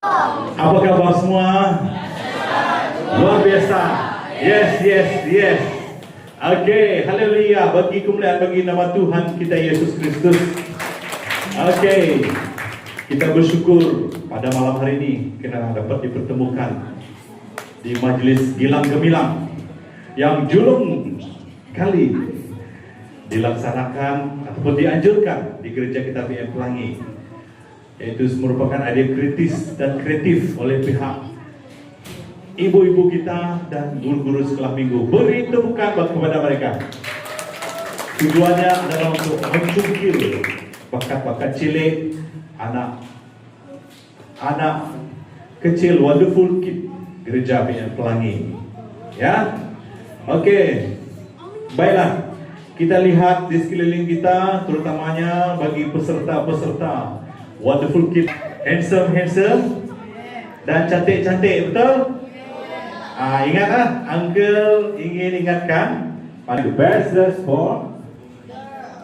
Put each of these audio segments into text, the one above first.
Apa kabar semua? Luar biasa. Yes. Okey, haleluya. Bagi kemuliaan bagi nama Tuhan kita Yesus Kristus. Okey. Kita bersyukur pada malam hari ini kerana dapat dipertemukan di majlis Gilang Gemilang yang julung kali dilaksanakan ataupun dianjurkan di gereja kita PM Pelangi, yaitu merupakan idea kritis dan kreatif oleh pihak ibu-ibu kita dan guru-guru sekolah minggu. Beri tepukan kepada mereka. Tujuannya adalah untuk mencungkil bakat-bakat cilik anak kecil wonderful kid gereja PM Pelangi. Ya, okey. Baiklah, kita lihat di sekeliling kita, terutamanya bagi peserta-peserta wonderful kid, handsome dan cantik-cantik, betul? Ingat Uncle ingin ingatkan pada the best dress for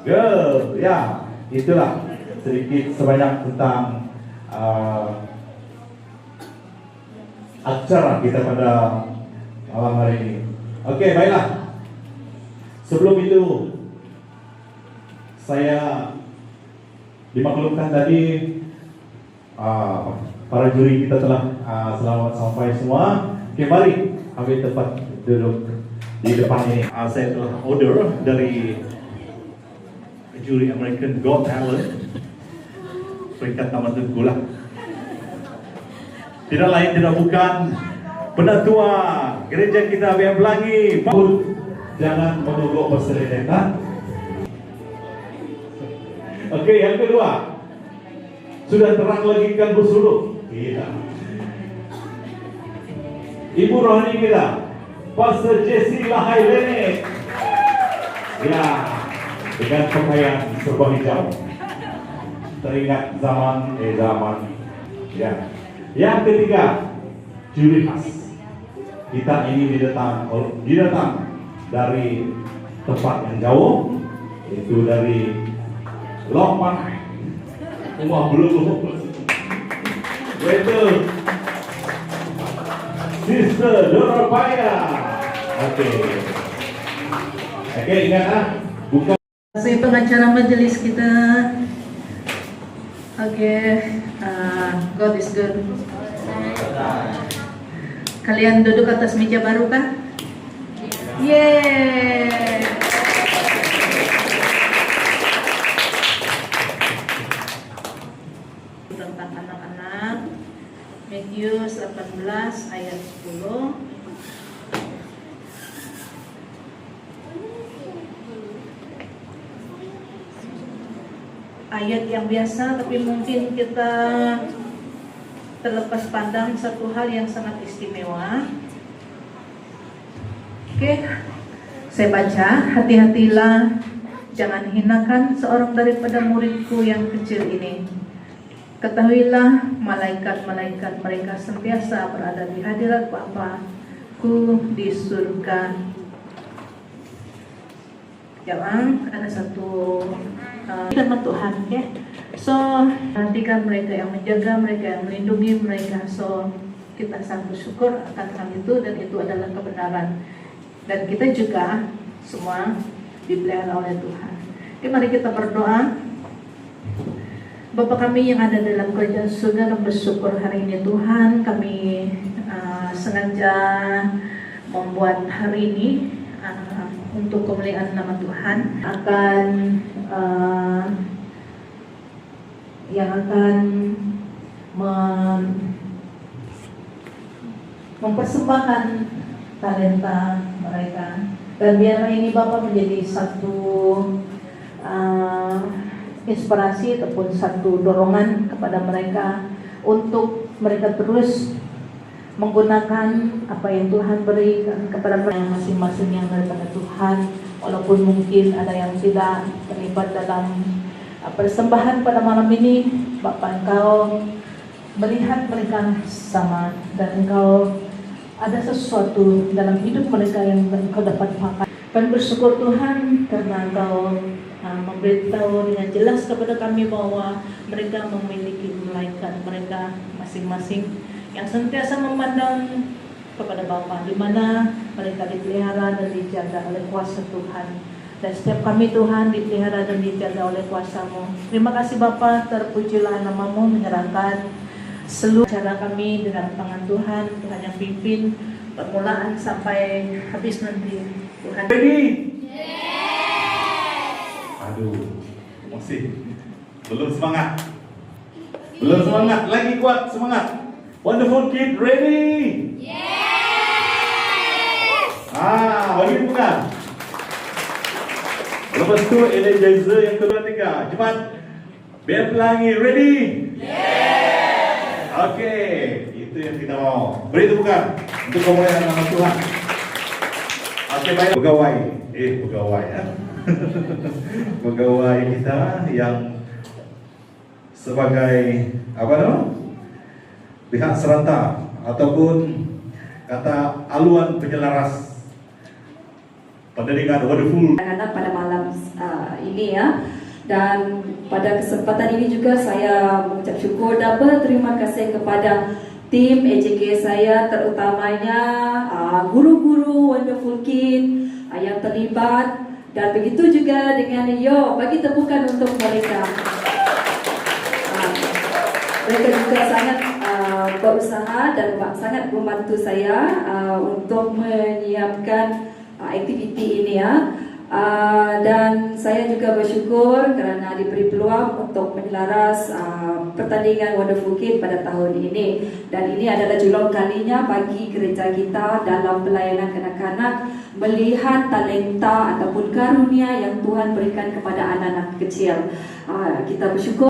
girl. Ya, itulah sedikit sebanyak tentang acara kita pada malam hari ini. Okey, baiklah. Sebelum itu, saya dimaklumkan tadi para juri kita telah selamat sampai semua. Okey, mari ambil tempat duduk di depan ini. Saya telah order dari juri American Got Talent peringkat nomor 7 lah. Tidak lain tidak bukan penatua gereja kita PM Pelangi. Jangan menogok berseledekan. Okey, yang kedua, sudah terang lagi kan bersuluk. Tidak. Ibu rohani kita, Pastor Jesse Lahailene. Ya, dengan pakaian serba hijau. Teringat zaman. Ya. Yang ketiga, juri khas. Kita ini didatang dari tempat yang jauh, itu dari Lokman, rumah belum. Betul. Sister Dorapaya. Oke, ingat bukan. Saya pengacara majelis kita. God is good. Kalian duduk atas meja baru kan? Yeay. Tentang anak-anak, Matius 18 ayat 10. Ayat yang biasa, tapi mungkin kita terlepas pandang satu hal yang sangat istimewa. Oke, saya baca, hati-hatilah, jangan hinakan seorang daripada muridku yang kecil ini. Ketahuilah, malaikat-malaikat mereka sentiasa berada di hadirat Bapa-Ku di surga. Jangan ada satu firman Tuhan, ya. So, nantikan mereka yang menjaga, mereka yang melindungi mereka. So, kita sangat bersyukur akan hal itu, dan itu adalah kebenaran. Dan kita juga semua dipelihara oleh Tuhan. Oke, mari kita berdoa. Bapa kami yang ada dalam kerajaan surga, kami bersyukur hari ini Tuhan. Kami sengaja membuat hari ini untuk kemuliaan nama Tuhan, yang akan mempersembahkan talenta mereka, dan biarlah ini Bapak menjadi satu inspirasi ataupun satu dorongan kepada mereka untuk mereka terus menggunakan apa yang Tuhan berikan kepada mereka masing-masing yang daripada Tuhan, walaupun mungkin ada yang tidak terlibat dalam persembahan pada malam ini. Bapak, Engkau melihat mereka sama, dan Engkau ada sesuatu dalam hidup mereka yang Engkau dapat pakai. Dan bersyukur Tuhan karena Engkau memberitahu dengan jelas kepada kami bahwa mereka memiliki malaikat mereka masing-masing yang sentiasa memandang kepada Bapa, di mana mereka dipelihara dan dijaga oleh kuasa Tuhan. Dan setiap kami Tuhan dipelihara dan dijaga oleh kuasa-Mu. Terima kasih Bapa, terpujilah nama-Mu, menyerahkan seluruh cara kami dengan tangan Tuhan, Tuhan yang pimpin permulaan sampai habis nanti. Tuhan. Ready? Aduh, masih belum semangat. Belum semangat, lagi kuat semangat. Wonderful kid, ready? Bagi bukan. Lepas itu energizer yang kedua tiga. Cepat. Band pelangi, ready? Oke, itu yang kita mau. Beri tepukan untuk kemuliaan nama Tuhan. Oke, baik. Pegawai ya. Pegawai kita yang sebagai apa namanya? Pihak seranta ataupun kata aluan penyelaras pendidikan wonderful anak pada malam ini ya. Dan pada kesempatan ini juga saya mengucap syukur dan berterima kasih kepada tim EJK saya, terutamanya guru-guru Wonderful Kid yang terlibat, dan begitu juga dengan bagi tepukan untuk mereka. Mereka juga sangat berusaha dan sangat membantu saya untuk menyiapkan aktiviti ini ya. Dan saya juga bersyukur kerana diberi peluang untuk menyelaras pertandingan Wonderful Kid pada tahun ini. Dan ini adalah julung kalinya bagi gereja kita dalam pelayanan kanak-kanak melihat talenta ataupun karunia yang Tuhan berikan kepada anak-anak kecil. Kita bersyukur.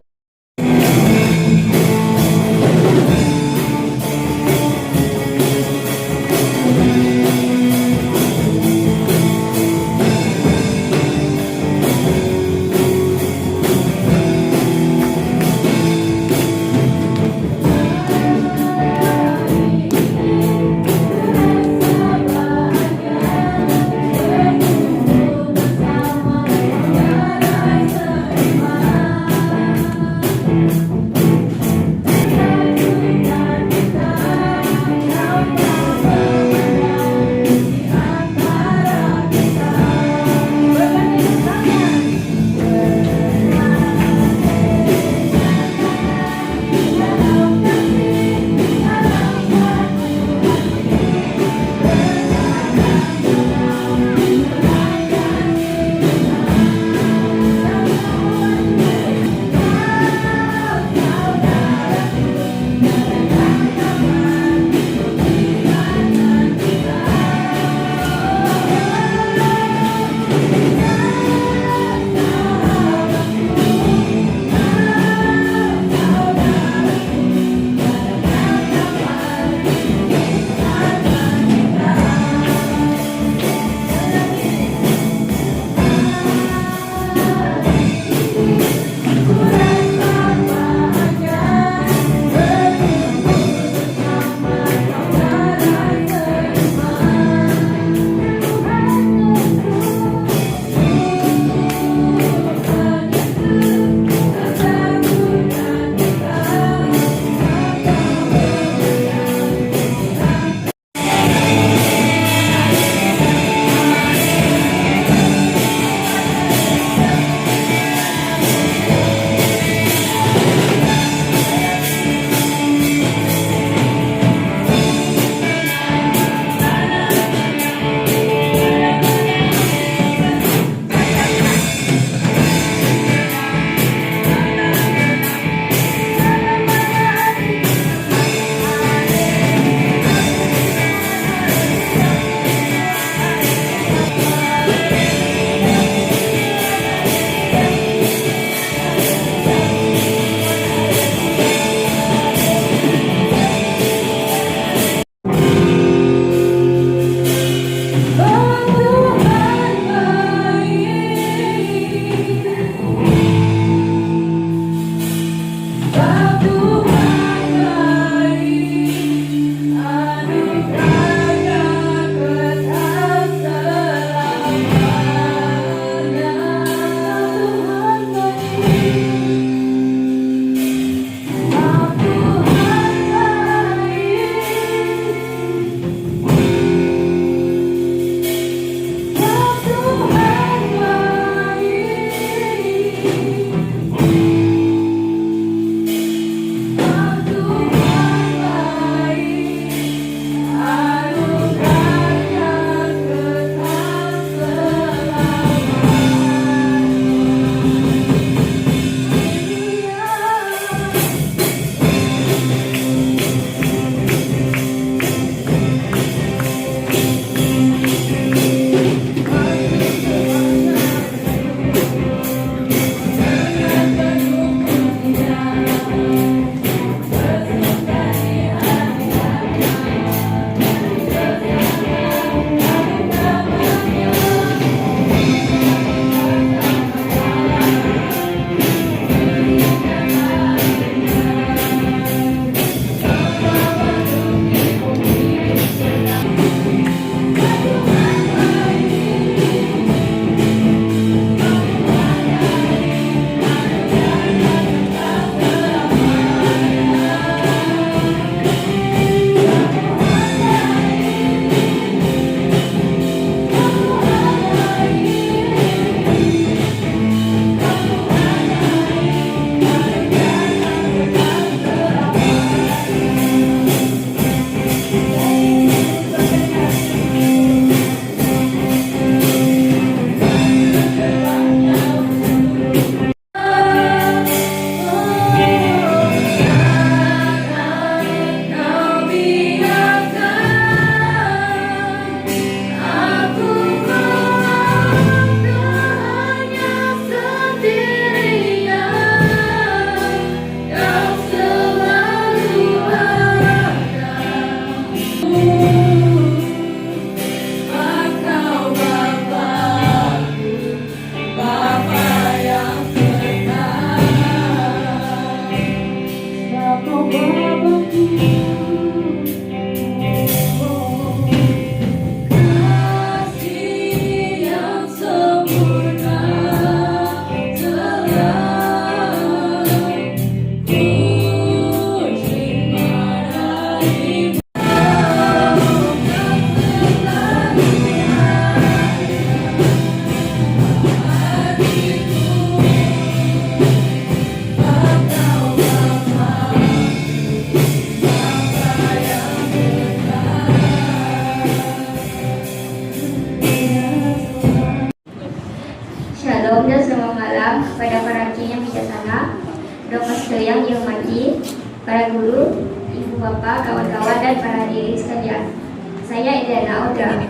Bapak, kawan-kawan, dan para hadirin sekalian. Saya Indiana Audra.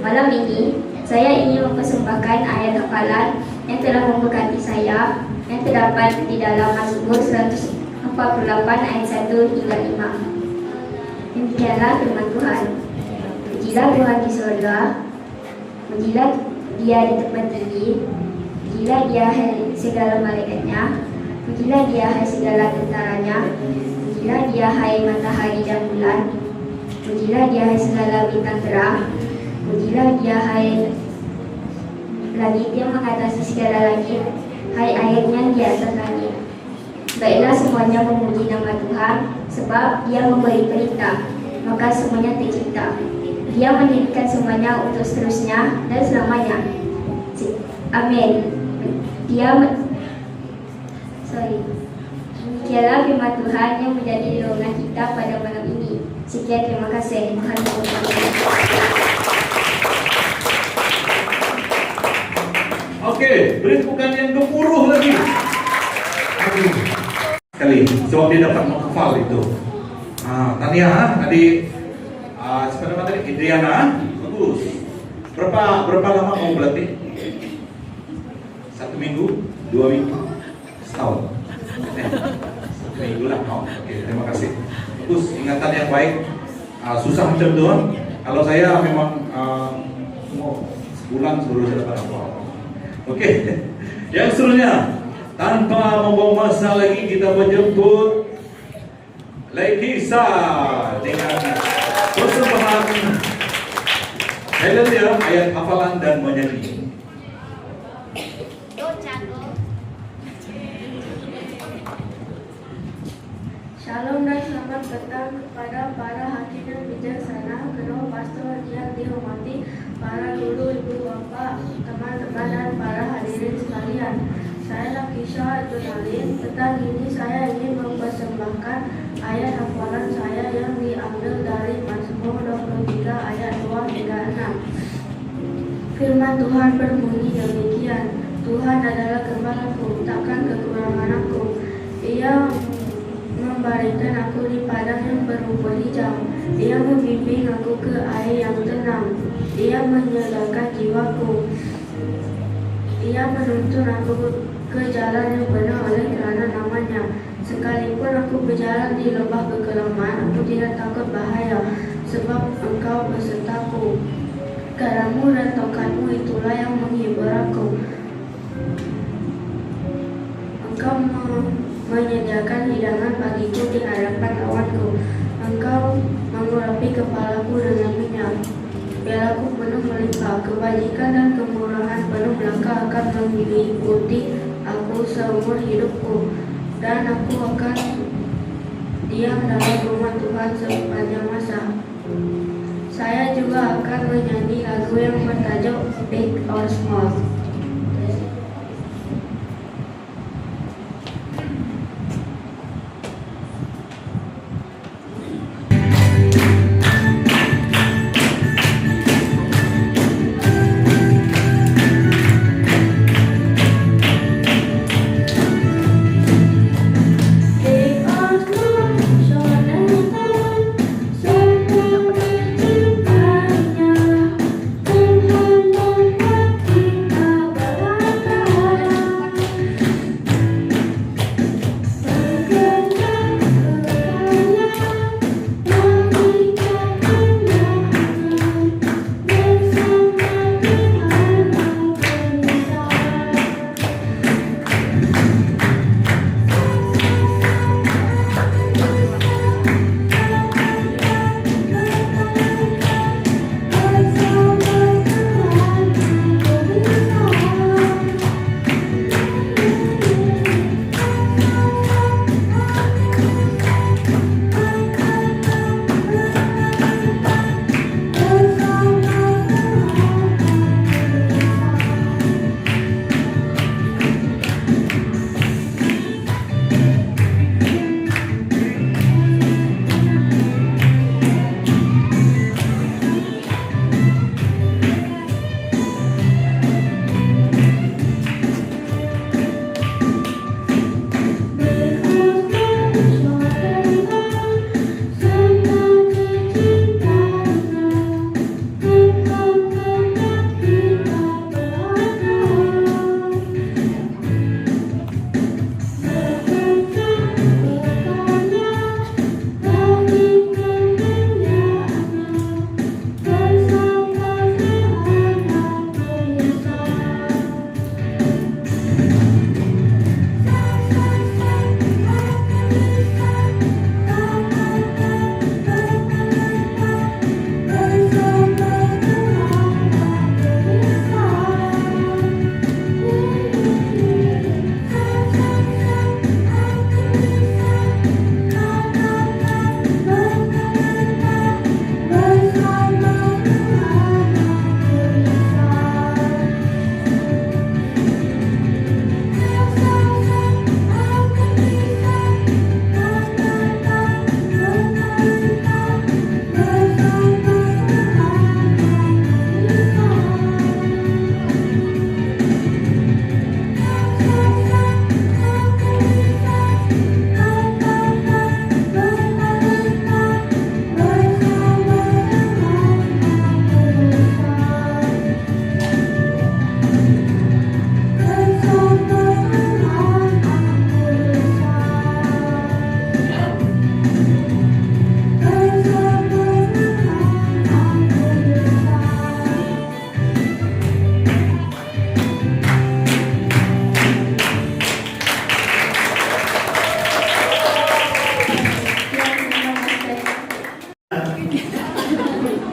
Malam ini, saya ingin mempersembahkan ayat hafalan yang telah memberkati saya yang terdapat di dalam Mazmur 148 ayat 1 hingga 5. Demikianlah firman Tuhan. Pujilah Tuhan di surga, pujilah Dia di tempat tinggi, pujilah Dia hai segala malaikatnya, pujilah Dia hai segala tentaranya, pujilah Dia hai matahari dan bulan, pujilah Dia hai segala bintang terang, pujilah Dia hai langit yang mengatasi segala langit, hai ayatnya di atas langit. Baiklah semuanya memuji nama Tuhan, sebab Dia memberi perintah, maka semuanya tercipta. Dia mendirikan semuanya untuk seterusnya dan selamanya. Amin. Demikianlah firman Tuhan yang menjadi dorongan kita pada malam ini. Sekian, terima kasih. Tuhan memberkati. Oke, beri tepukan yang gemuruh lagi. Aduh. Sekali, sebab dia dapat menghafal itu. Tania, tadi siapa nama tadi? Indriana, bagus. Berapa lama mau berlatih? 1 minggu, 2 minggu, setahun. 1 minggu lah. Oke, terima kasih. Bagus, ingatan yang baik. Susah macam tu. Kalau saya memang mau sebulan sebelum saya dapat hafal. Oke, yang seterusnya, tanpa membuang masa lagi kita menjemput Laikisa dengan persembahan Haleluya, ayat hafalan dan menyanyi. Shalom dan selamat datang kepada para hakim yang bijaksana, kedua pastor yang dihormati, para guru, ibu bapa, teman-teman dan para hadirin sekalian. Saya Lakisha Jurnalin. Petang ini saya ingin mempersembahkan ayat hafalan saya yang diambil dari Mazmur 23 ayat 2 hingga 6. Firman Tuhan berbunyi demikian. Tuhan adalah gembalaku, takkan kekurangan aku. Ia membaringkan aku di padang yang berumput hijau. Ia membimbing aku ke air yang tenang. Ia menyegarkan jiwaku. Ia menuntun aku ke jalan yang benar oleh kerana namanya. Sekalipun aku berjalan di lembah kekelaman, aku tidak takut bahaya, sebab Engkau besertaku. Garamu dan tongkatmu itulah yang menghibur aku. Engkau menyediakan hidangan bagiku di hadapan lawanku. Engkau mengurapi kepalaku dengan minyak. Pialaku penuh melimpah. Kebajikan dan kemurahan penuh belaka akan mengikuti aku seumur hidupku, dan aku akan diam dalam rumah Tuhan sepanjang masa. Saya juga akan menyanyi lagu yang bertajuk Big or Small. Tuhan memberkati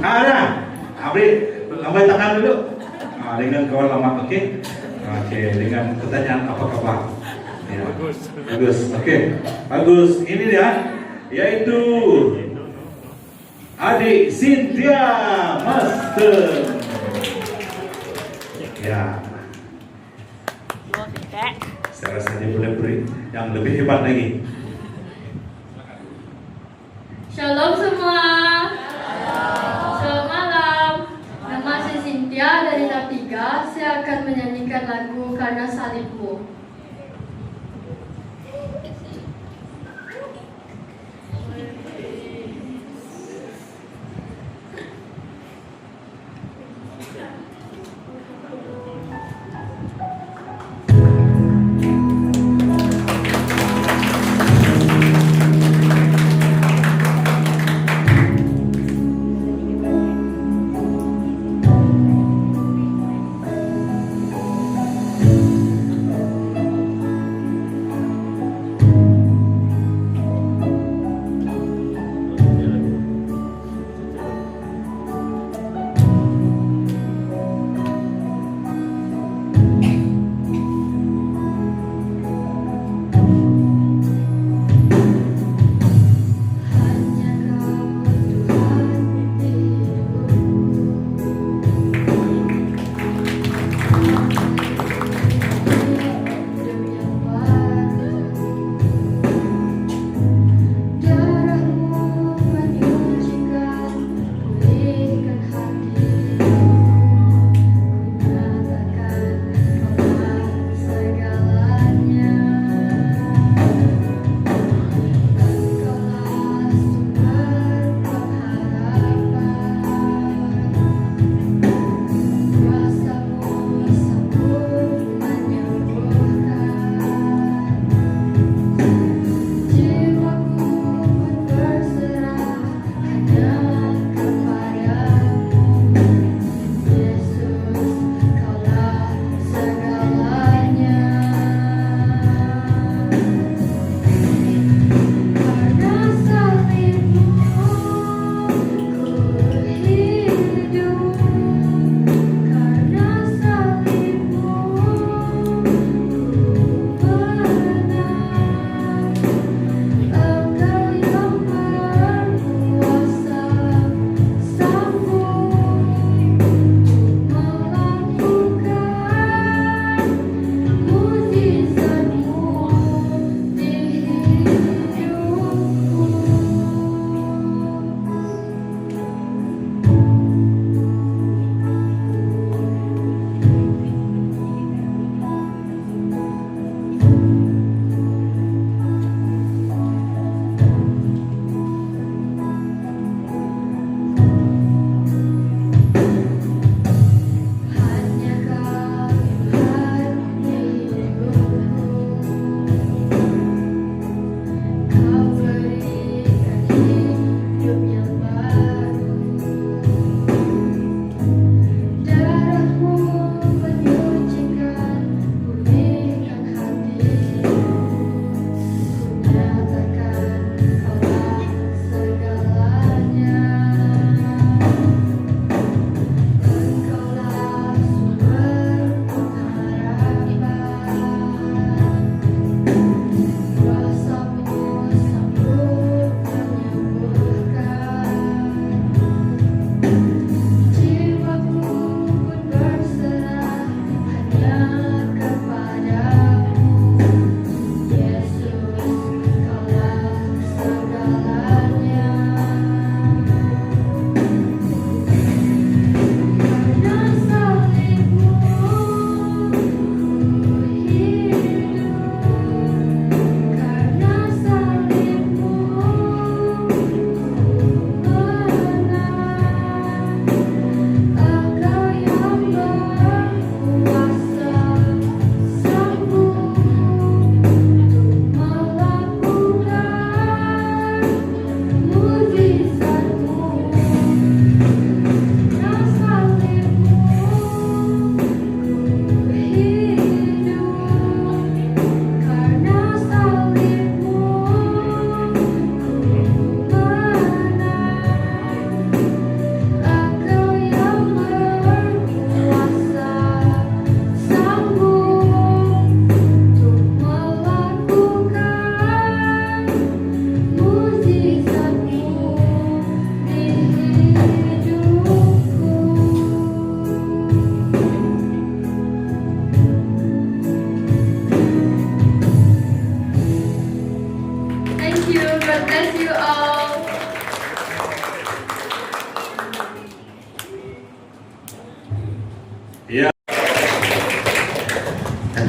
Ada. Abri, lambai tangan dulu. Dengan kawan lama, oke? Oke, dengan pertanyaan apa kabar? Ya. Bagus. Oke. Bagus. Ini dia, yaitu adik Cynthia Master. Ya. Saya rasa dia boleh beri yang lebih hebat lagi. Shalom semua. Selamat malam. Nama saya Cynthia dari TAP 3. Saya akan menyanyikan lagu Karena Salibmu.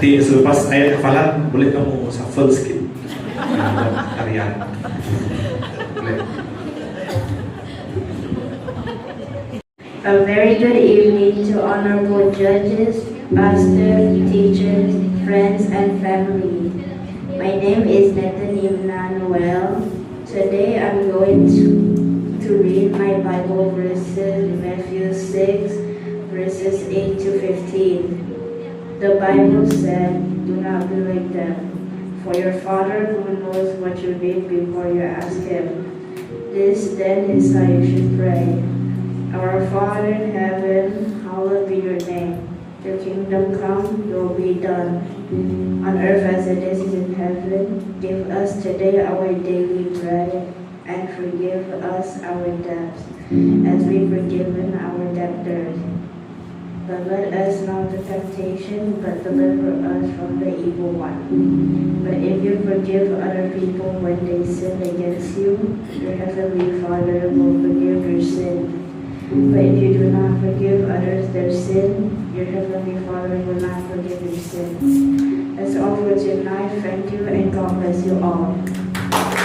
Nanti selepas ayat hafalan boleh kamu shuffle sikit buat harian. Boleh. A very good evening to honorable judges, pastors, teachers, friends, and family. My name is Nathan Emmanuel. Today I'm going to read my Bible verses, Matthew 6, verses 8 to 15. The Bible said, "Do not be like them, for your Father who knows what you need before you ask Him. This then is how you should pray. Our Father in heaven, hallowed be your name. Your kingdom come, your will be done, on earth as it is in heaven. Give us today our daily bread, and forgive us our debts, as we forgiven our debtors. But let us not into temptation, but deliver us from the evil one. But if you forgive other people when they sin against you, your heavenly Father will forgive your sin. But if you do not forgive others their sin, your heavenly Father will not forgive your sin." That's all for tonight. Thank you, and God bless you all.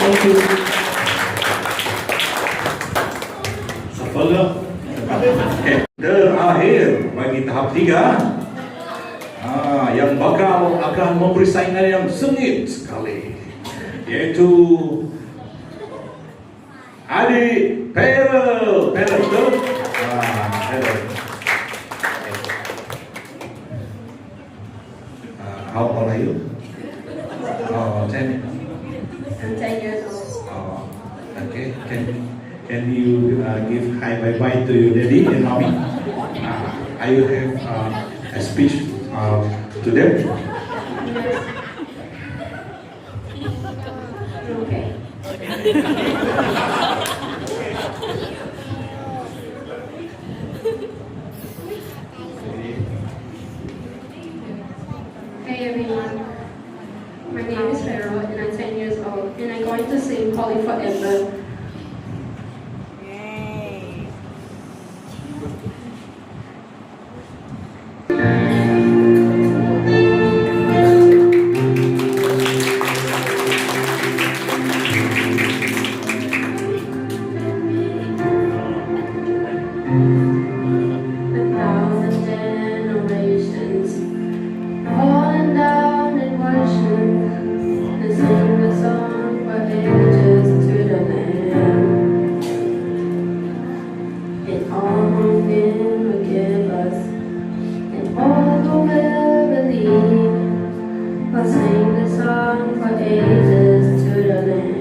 Thank you. Shuffle dong. Okay. Terakhir bagi tahap 3, yang bakal akan memberi saingan yang sengit sekali, yaitu adik Perel. Perel betul? Perel. How old are you? 10. I'm 10 years old. Okay. Can you give hi bye bye to your daddy and mommy? Are you have a speech to them? Okay. Hey everyone, my name is Farrell and I'm 10 years old and I'm going to sing Calling Forever. A thousand generations falling down in worship and sing the song for ages to the Lamb. And all who will give us, and all who will believe, will sing the song for ages to the Lamb.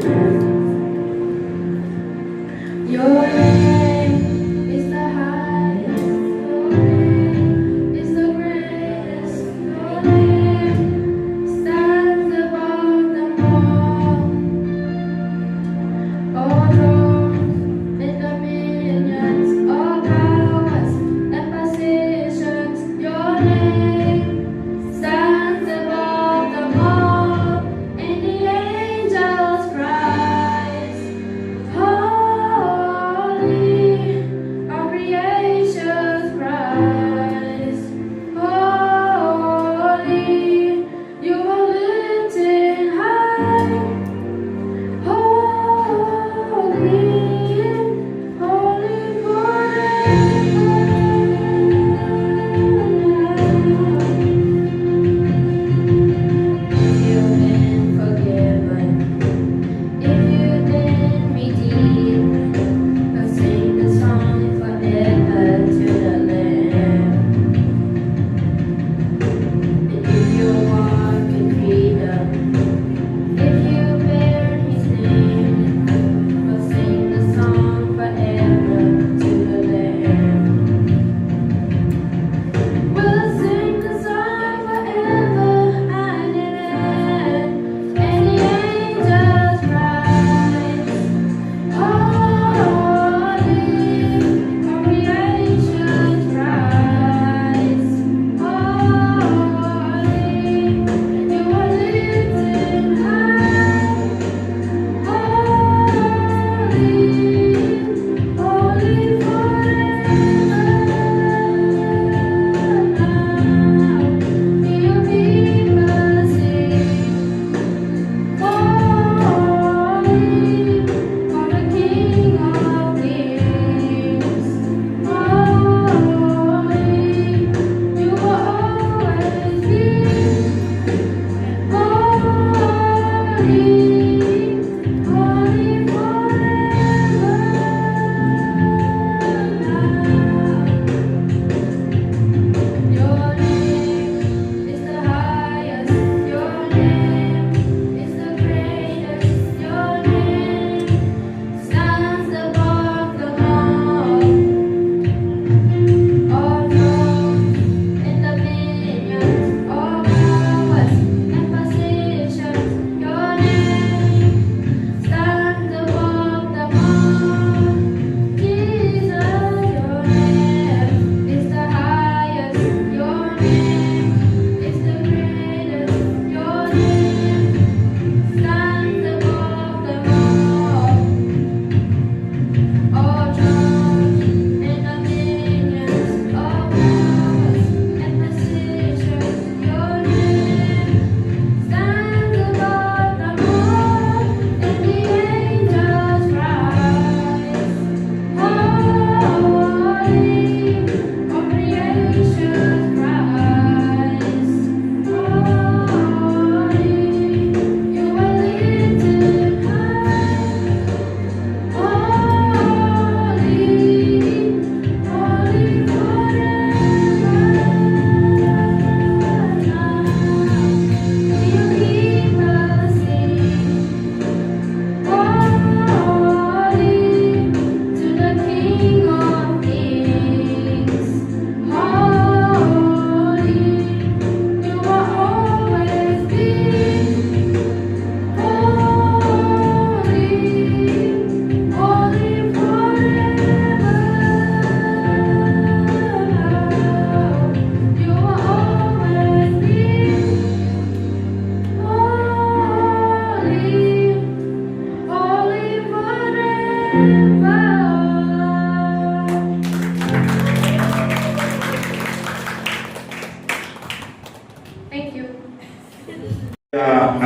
Your name is the highest, your name is the greatest, your name stands above them all. All thrones and dominions, all powers and positions, your name stands above them all. And the angels cry, holy.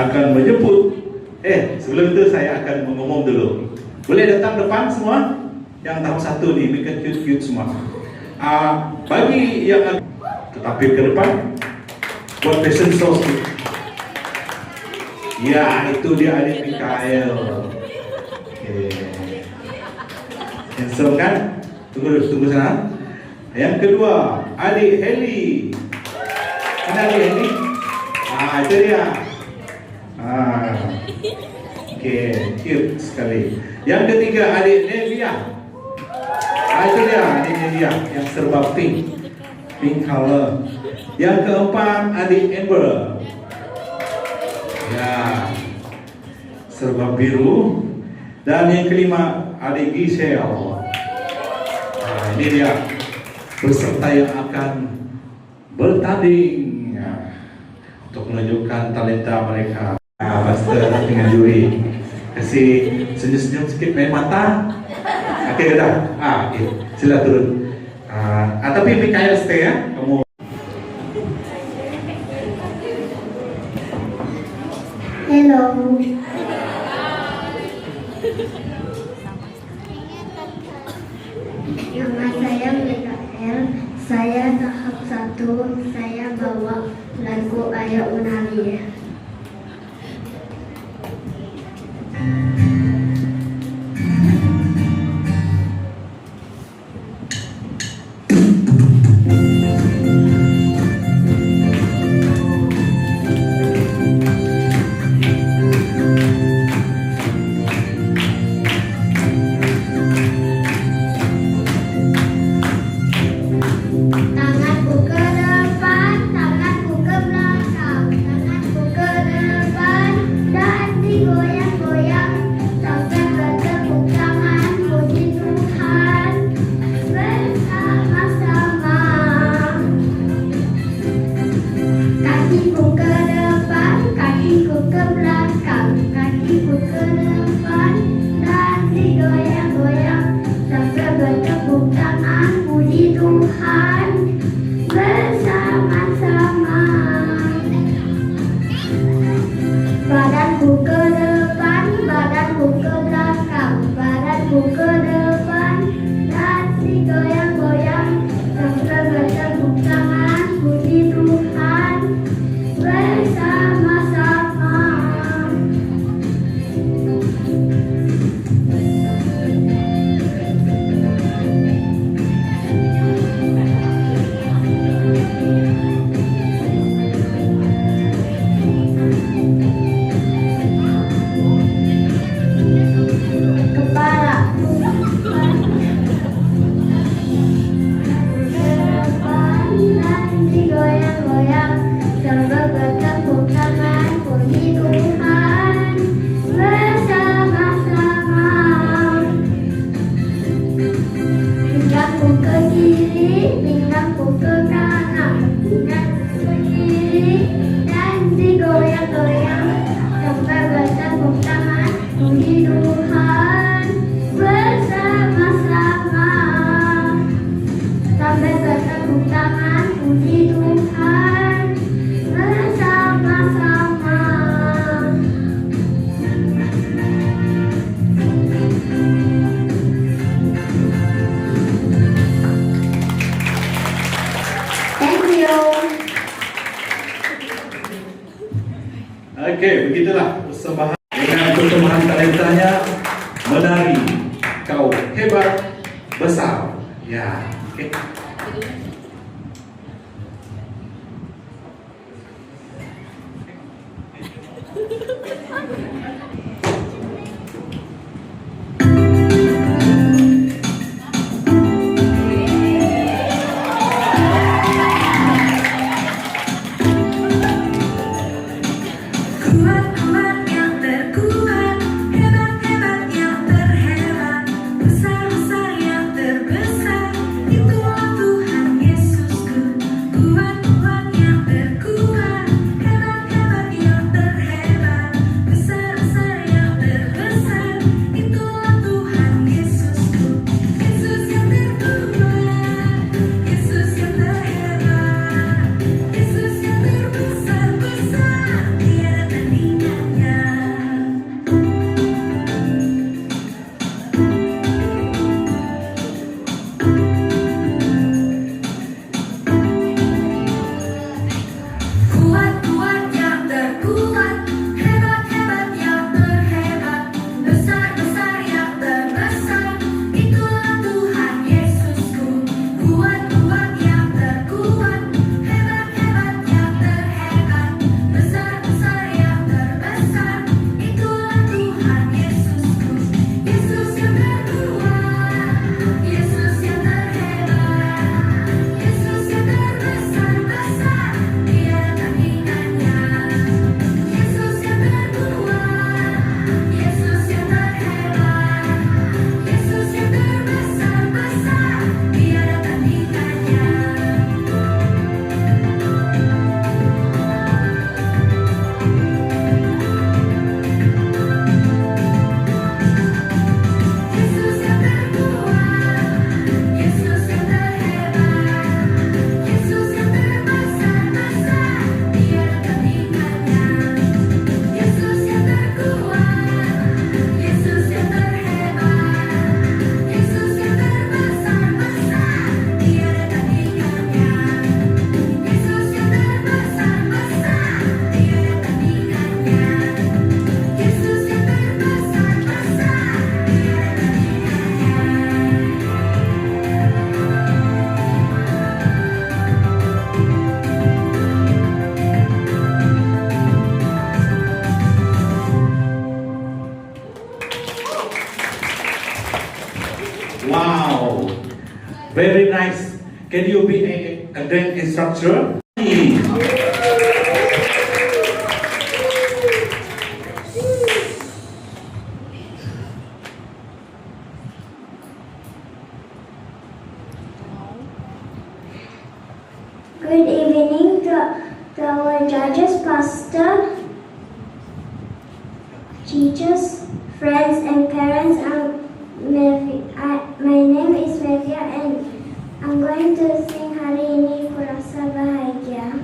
akan menjemput. Sebelum itu saya akan mengumum dulu. Boleh datang depan semua? Yang tahap 1 nih, make it cute semua. Bagi yang tetapi ke depan buat fashion show. Ya, itu dia adik Mikael. Handsome kan? Tunggu sana. Yang kedua, adik Heli. Mana adik Heli? Itu dia. Cute sekali. Yang ketiga, adik Nevia. Itu dia, adik Nevia yang serba pink color. Yang keempat, adik Amber. Ya, serba biru. Dan yang kelima, adik Giselle. Ini dia peserta yang akan bertanding untuk menunjukkan talenta mereka. Pastor dengan juri kasih senyum-senyum sedikit main mata. Oke, udah. Oke. Sila turun. Tapi Mikael stay ya. Kamu. Hello. Nama saya Mikael. Saya tahap 1. Saya bawa lagu Ayo Menari. Tanganku ke depan, tanganku ke belakang, tanganku ke depan dan digoyang-goyang sampai bertepuk tangan puji Tuhan bersama-sama. Kakiku ke depan, kakiku ke belakang, kakiku ke depan dan digoyang-goyang sampai bertepuk tangan puji Tuhan bersama-sama. Badanku ke depan, badanku ke belakang, badanku ke depan dan digoyang-goyang sampai bertepuk tangan puji Tuhan bersama-sama. Kepala depan dan digoyang-goyang sambil bertepuk tangan puji Tuhan bersama-sama. Pinggangku ke kiri, pinggangku ke kanan, pinggangku ke kiri dan digoyang-goyang sampai bertepuk tangan puji Tuhan bersama-sama. Sampai bertepuk tangan puji Tuhan bersama-sama. Thank you. Oke, begitulah persembahan dengan perkembangan talentanya menari. Kau hebat besar. Ya, oke. Kuat-kuat yang terkuat, hebat-hebat yang terhebat, besar-besar yang terbesar, itulah Tuhan Yesus. Kuat-kuat yang terkuat, hebat-hebat yang terhebat, besar-besar yang terbesar, itulah Tuhan Yesusku. Kuat-kuat yang terkuat, hebat-hebat yang terhebat, besar-besar yang terbesar, itulah Tuhan Yesusku. Yesus yang terkuat, Yesus yang terhebat, Yesus yang terbesar-besar, tiada tandingannya. Yesus yang terkuat, Yesus yang terhebat, Yesus yang terbesar-besar, tiada tandingannya. Yesus yang terkuat, Yesus yang terhebat, Yesus yang terbesar-besar, tiada tandingannya. Yesus yang terkuat, Yesus yang terhebat, Yesus yang terbesar-besar, tiada tandingannya. Yesus yang terbesar-besar, tiada tandingannya. Yesus yang terbesar-besar, tiada tandingannya. Wow, very nice. Can you be a great instructor? Good evening to our judges, pastor, teachers, friends, and parents. My name is Mevia, and I'm going to sing Hari Ini Kurasa Bahagia.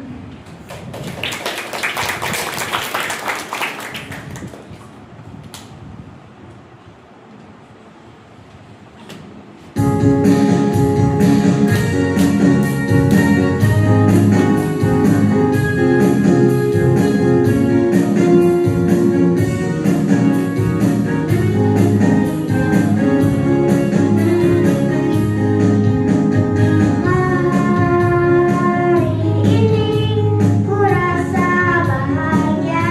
Hari ini kurasa bahagia,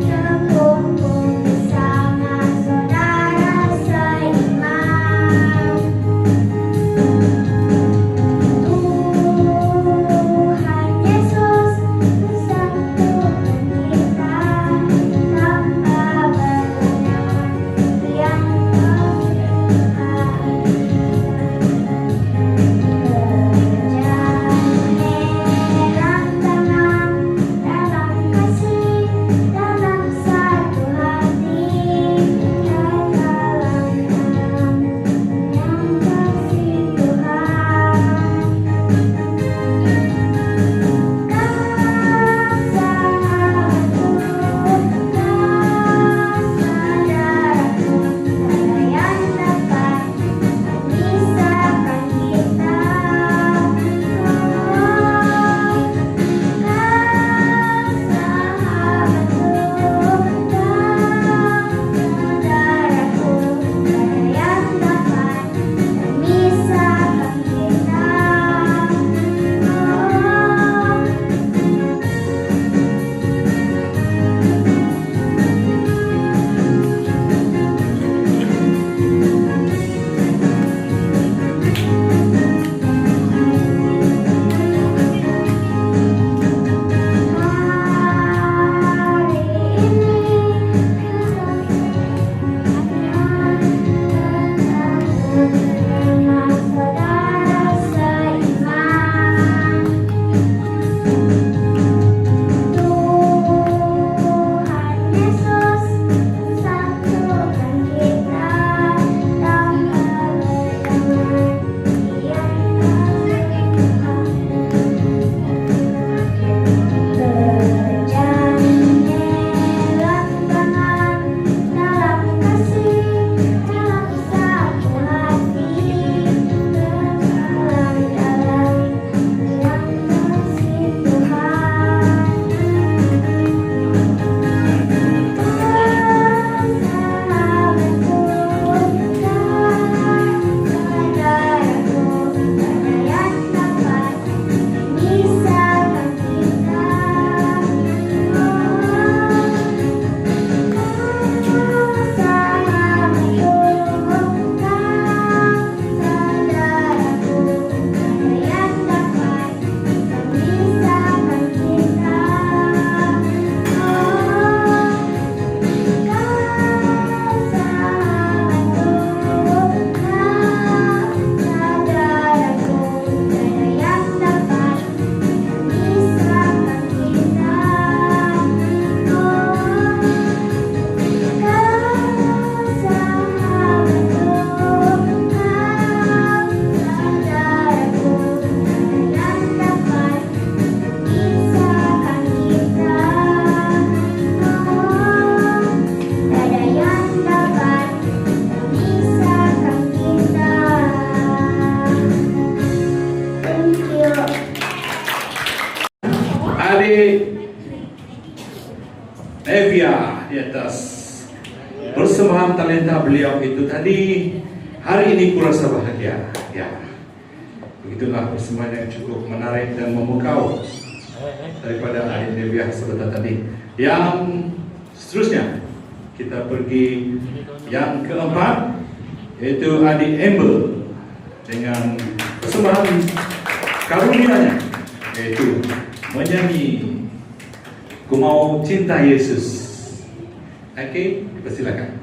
terkumpul bersama saudara seiman. talenta beliau itu tadi, hari ini kurasa bahagia. Ya, begitulah persembahan yang cukup menarik dan memukau daripada adik Deviah sebentar tadi. Yang seterusnya kita pergi yang keempat, yaitu adik Amber dengan persembahan karunianya, yaitu menyanyi Ku Mau Cinta Yesus. Oke, dipersilakan.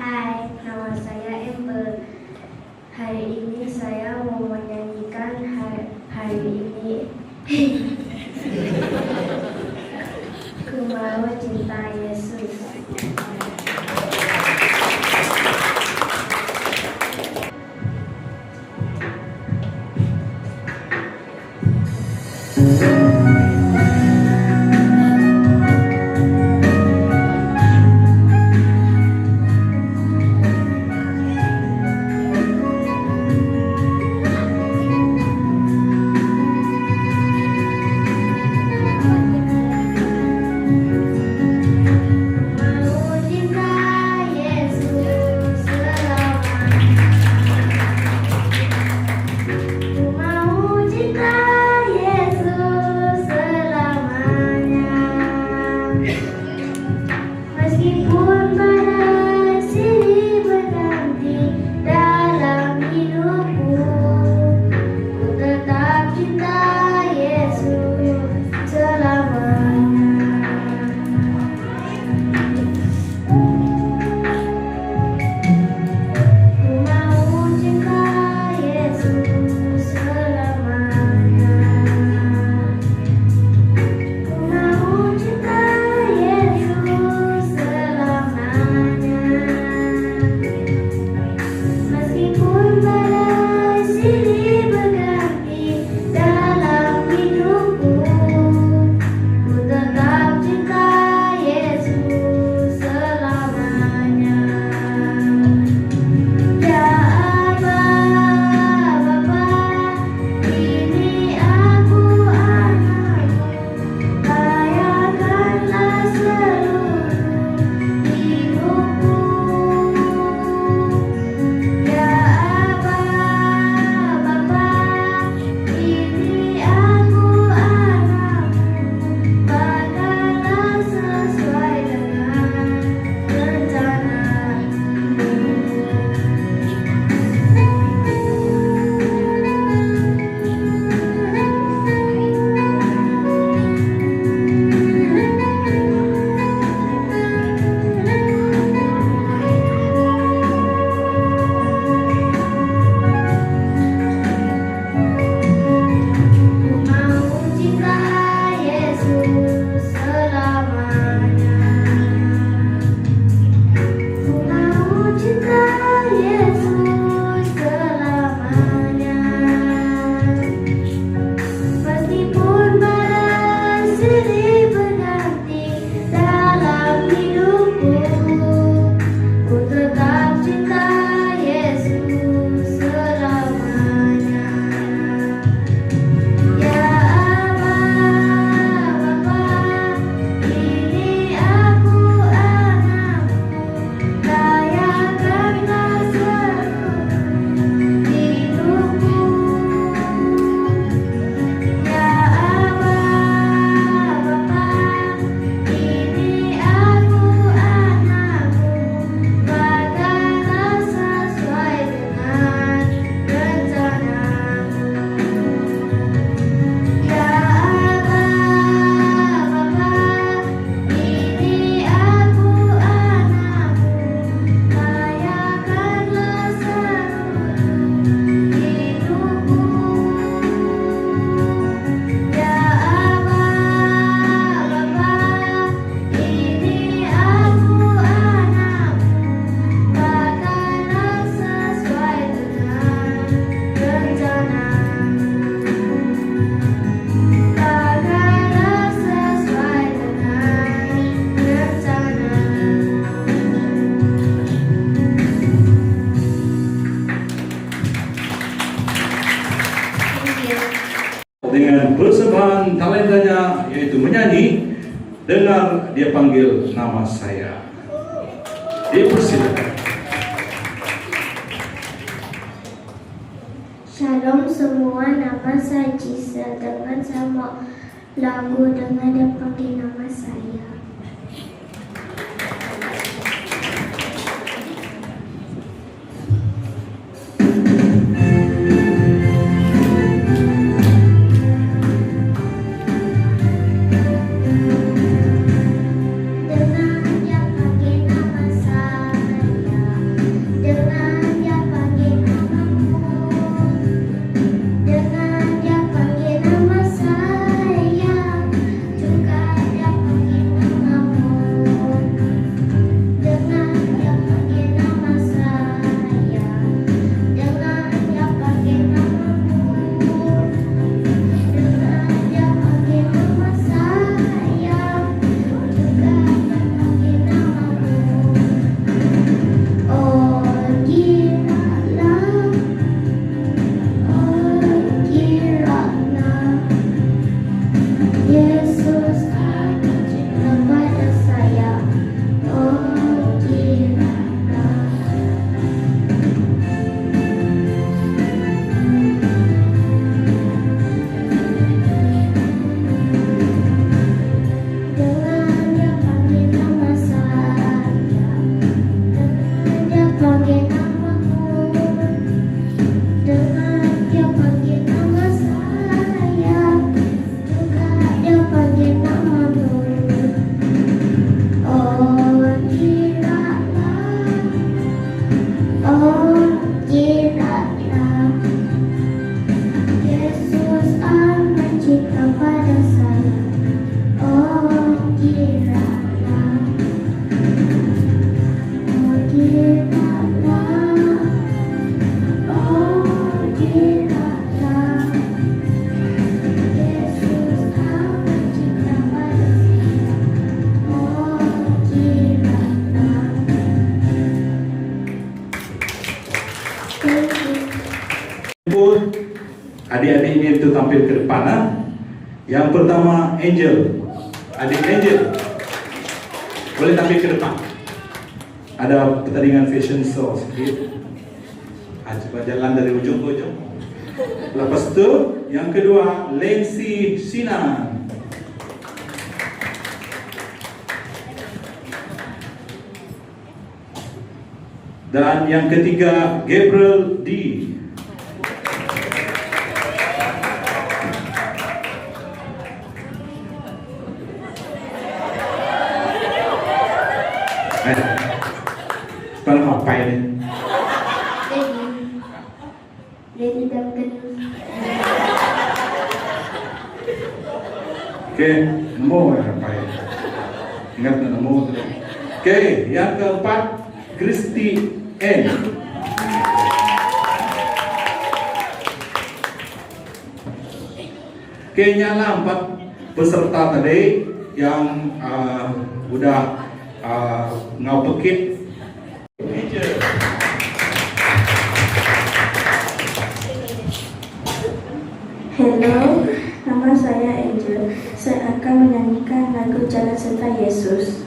Hai, nama saya Amber. Hari ini saya mau menyanyikan hari ini Ku Mau Cinta Yesus. Meskipun badai silih berganti dalam hidupku, ku tetap cinta Yesus selamanya. Ku mau cinta Yesus selamanya. Ku mau cinta Yesus selamanya. Meskipun badai silih berganti dalam hidupku, ku tetap cinta Yesus selamanya. Ya Aba, Bapa, ini aku anakmu, layakanlah seluruh hidupku. Ya Aba, Bapa, ini aku anakmu, pakailah sesuai dengan rencanamu. Ku mau cinta Yesus selamanya. Ku mau cinta Yesus selamanya. Meskipun badai silih berganti dalam hidupku, ku tetap cinta Yesus selamanya. Ya Aba, Bapa, ini aku anakmu, layakanlah seluruh hidupku. Ya Aba, Bapa, ini aku anakmu, pakailah sesuai dengan rencanamu. Ya Aba, Bapa, ini aku anakmu, layakanlah seluruh hidupku. Ya Aba, Bapa, ini aku anakmu, pakailah sesuai dengan rencanamu. Pakailah sesuai dengan rencanamu. Thank you. Dengan persembahan talentanya, yaitu menyanyi, dengar dia panggil nama saya. Dipersilakan. Shalom semua, nama saya Giselle. Dengan sama lagu dengan dia panggil nama saya. Adik-adik itu tampil ke depan. Yang pertama Angel, adik Angel, boleh tampil ke depan. Ada pertandingan fashion show sedikit. Coba jalan dari ujung ke ujung. Lepas itu yang kedua Lacey Sinan. Dan yang ketiga Gabriel D. Sekarang apa ini? Lady Duncan. Oke, nemu apa ini? Ingat nemu. Oke, yang keempat Christy N. Oke, nyala 4 peserta tadi yang udah ngapekit. Halo, nama saya Angel. Saya akan menyanyikan lagu Jalan Serta Yesus. Serta Yesus.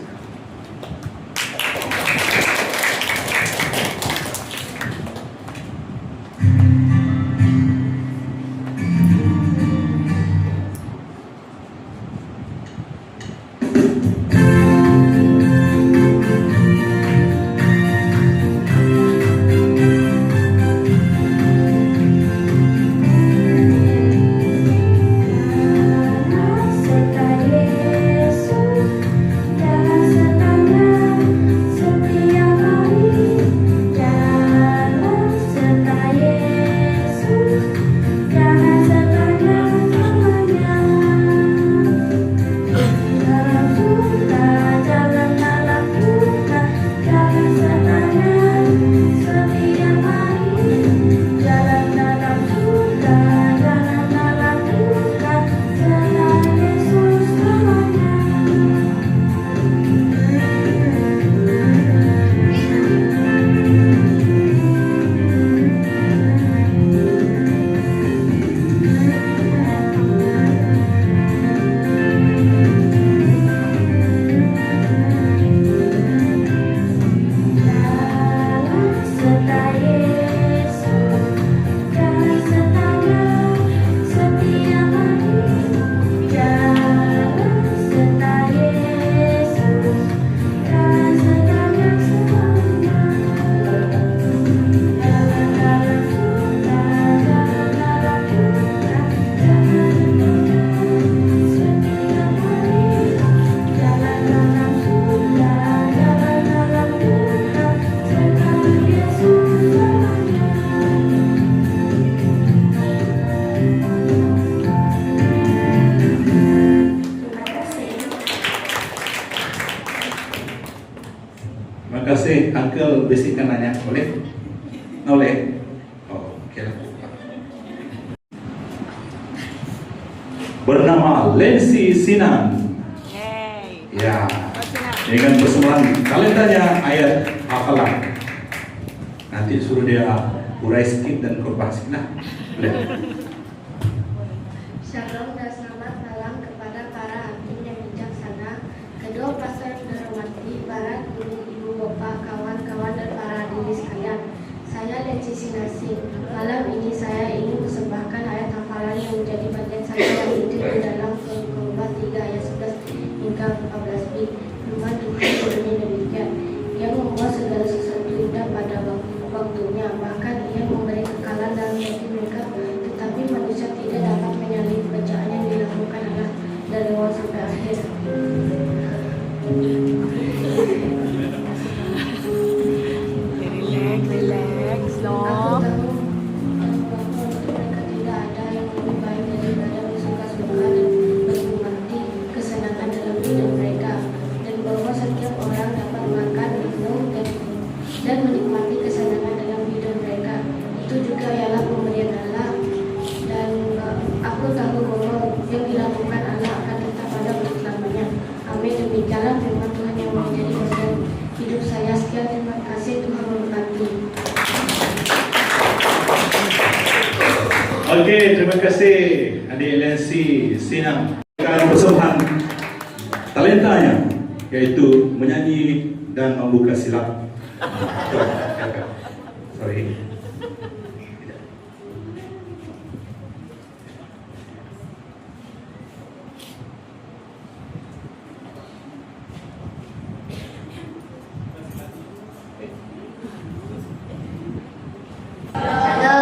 bisikan nanya, boleh? Boleh? Oh, oke lah. Bernama Lensi Sinan. Ya, dengan persembahan talentanya ayat hafalan. Nanti suruh dia urai sedikit dan khotbah sedikit. Nah, boleh. Shalom dan selamat malam kepada para hakim yang bijaksana, kedua pastor yang terhormati, para guru, ibu, bapak, kawan-kawan dan para hadirin sekalian. Saya Lensi Sinasi. Malam ini saya ingin mempersembahkan ayat hafalan yang menjadi bagian saya yang itu di dalam Khotbah 3 ayat 11 hingga 14b. Firman Tuhan bunyi demikian. Ia membuat segala sesuatu indah pada waktunya, bahkan ia memberi kekalan dalam hati mereka, tetapi manusia tidak dapat menyalin bacaan yang dilakukan Allah dari awal sampai akhir. Relax, Aku no. tahu bahwa untuk mereka tidak ada yang lebih baik daripada bersuka-suka dan menikmati kesenangan dalam hidup mereka, dan bahwa setiap orang dapat makan, minum, dan menikmati kesenangan dalam hidup mereka. Itu juga ialah pemberian Allah, dan aku tahu bahwa yang dilakukan Allah akan tetap ada untuk selamanya. Amin. Demikianlah firman Tuhan yang menjadi bagian hidup saya. Sekian, terima kasih, Tuhan memberkati. Oke, terima kasih adik Lensi Sinan. Akan persembahan talentanya, yaitu menyanyi dan membuka silap. Sorry. Halo,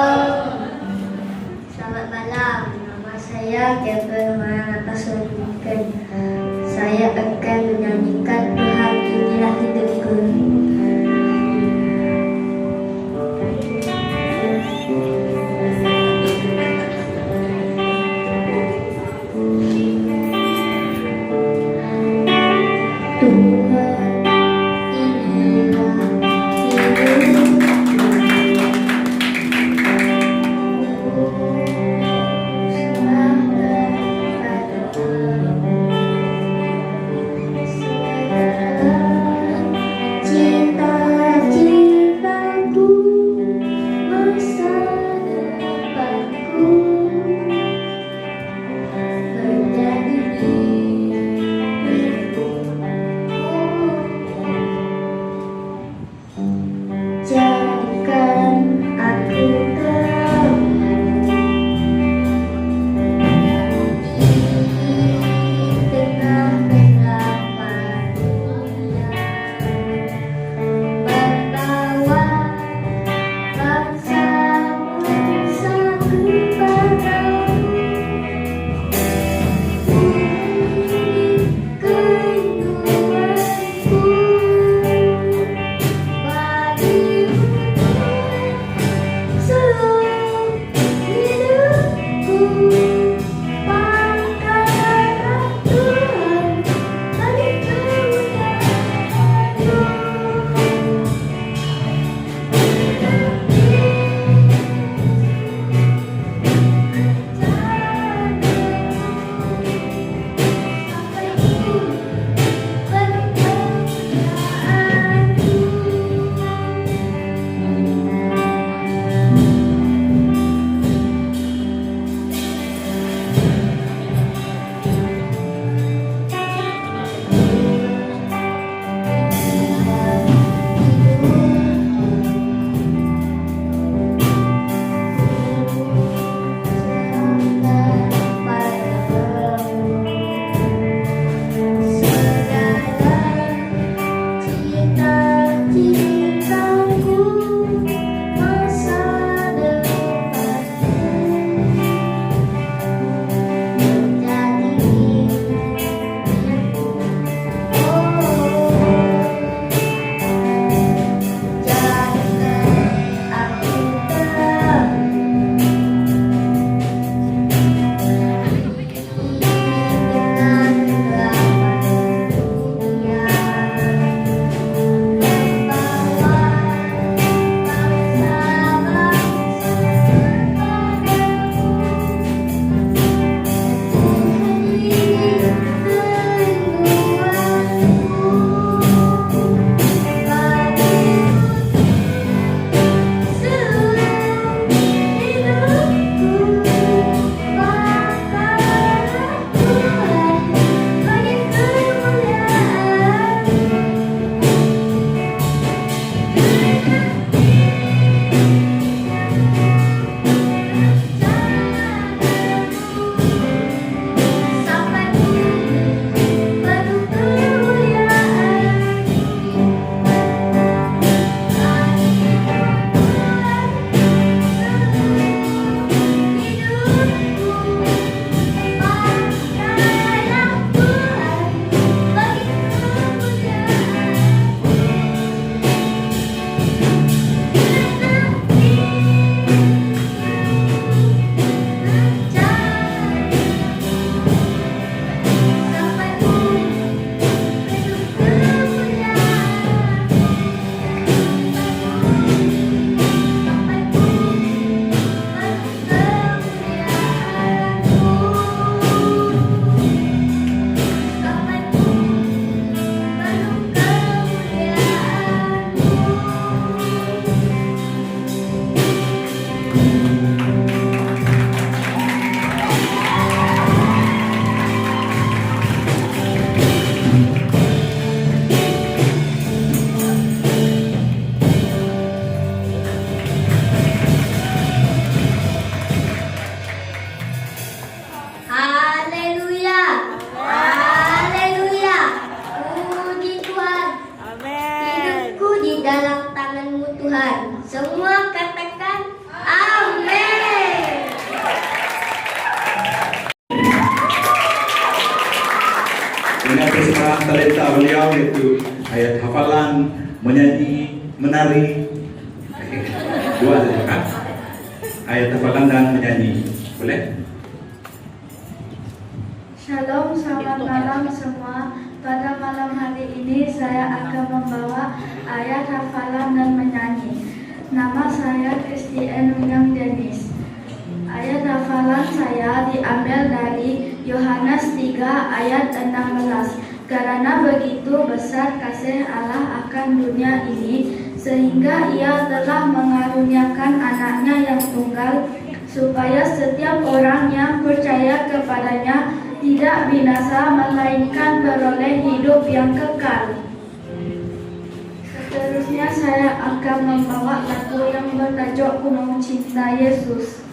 selamat malam. Nama saya Kevin Maranatha Sulaiman. Saya akan menyanyikan Tuhan Inilah Hidupku. Tuhan, inilah hidupku. Tuhan. Semua katakan amin. Dengan persembahan talenta beliau yaitu ayat hafalan, menyanyi, menari. Dua saja kan? Ayat hafalan dan menyanyi. Boleh? Shalom, selamat malam semua. Pada malam hari ini saya akan membawa ayat hafalan dan menyanyi. Nama saya Christian William Dennis. Ayat hafalan saya diambil dari Yohanes 3 ayat 16. Karena begitu besar kasih Allah akan dunia ini, sehingga Ia telah mengaruniakan anaknya yang tunggal, supaya setiap orang yang percaya kepadanya tidak binasa, melainkan beroleh hidup yang kekal. Seterusnya saya akan membawa lagu yang bertajuk Ku Mau Cinta Yesus.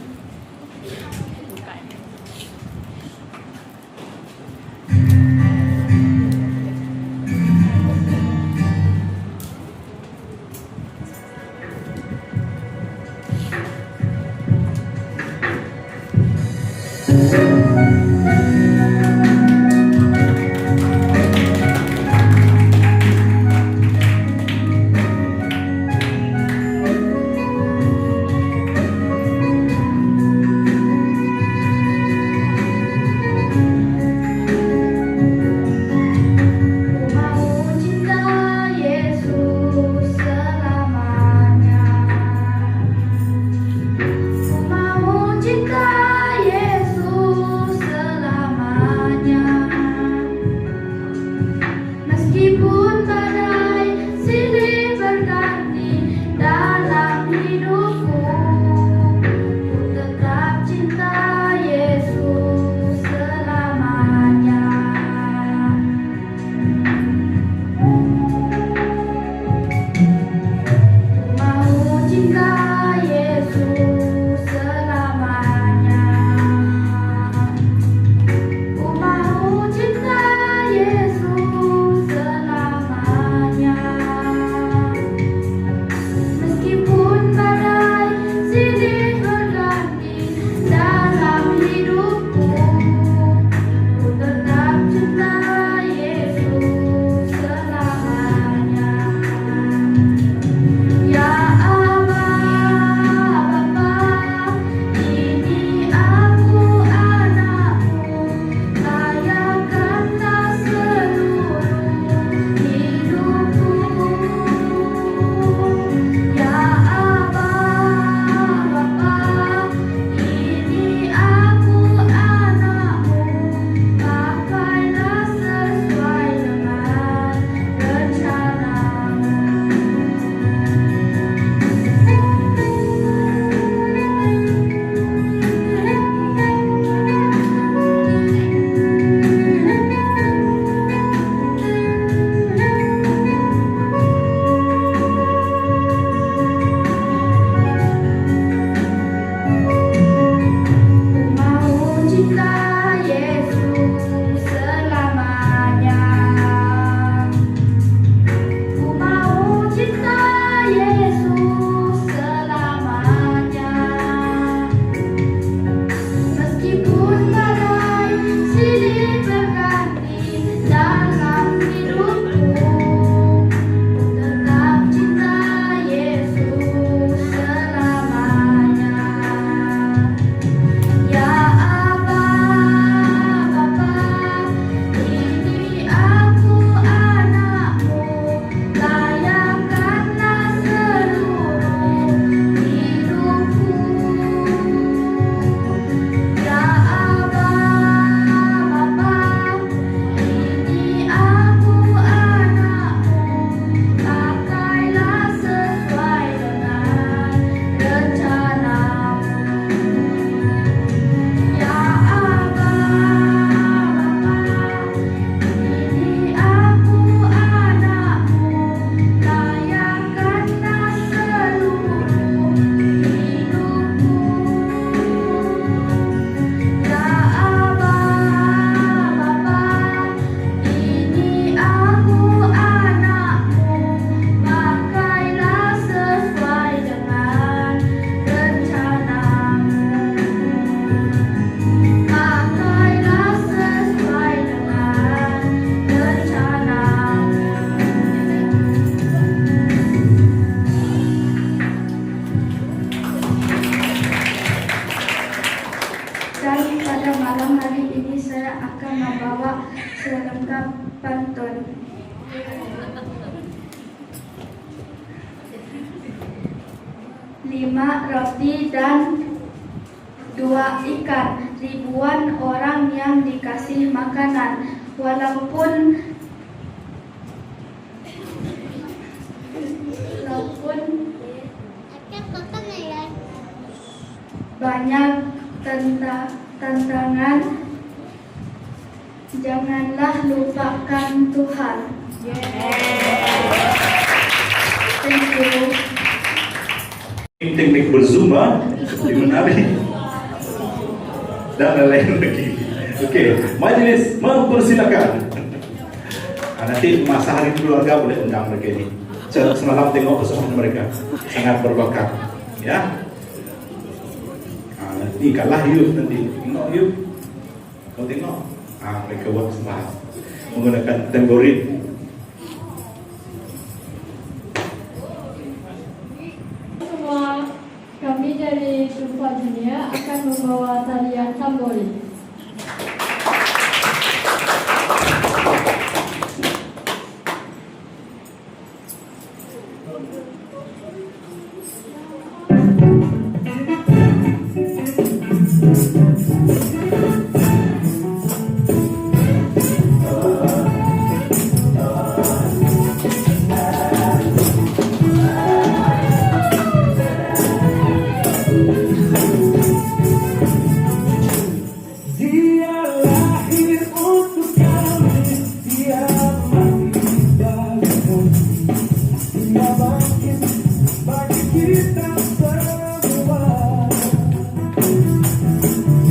Meskipun badai malam hari ini saya akan membawa selengkap pantun. 5 roti dan 2 ikan, ribuan orang yang dikasih makanan. Walaupun banyak tantangan, janganlah lupakan Tuhan. Thank you. Teknik berzumba seperti menari dan lain-lain lagi. Oke, majelis mempersilakan. Nanti masa hari keluarga boleh undang mereka ini. Semalam tengok persoalan mereka sangat berbakat, ya. Nanti kalah yuk nanti tengok yuk. Kau tengok, mereka buat sembah menggunakan tamborin. Kami dari Tumpah Dunia akan membawa tarian tambori.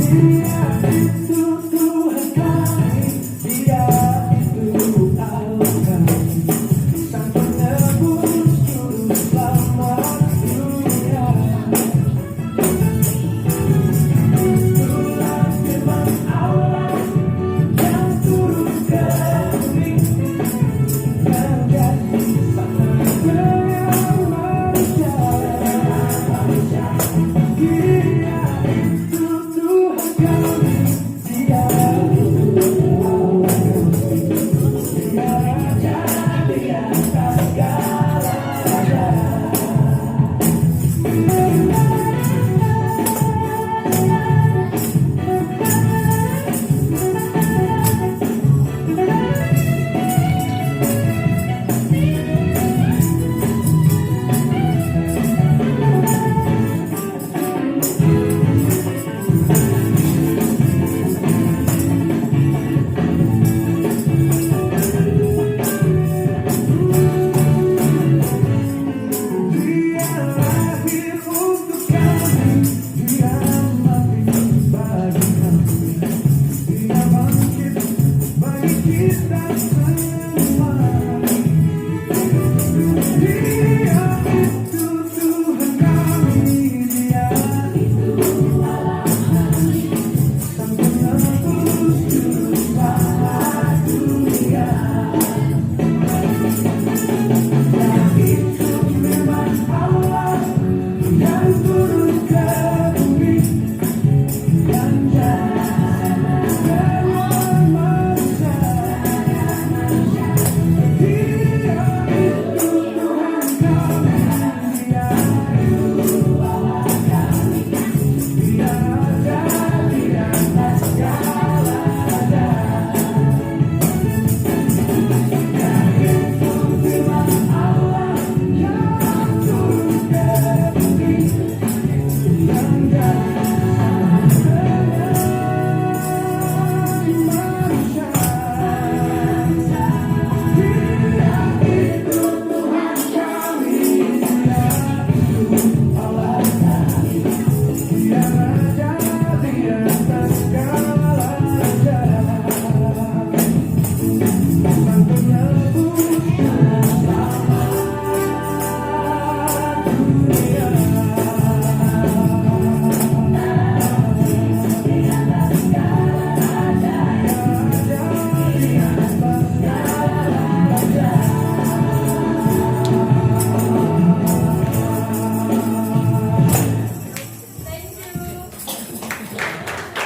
Dia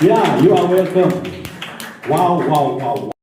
Yeah, you are welcome. Wow, wow, wow.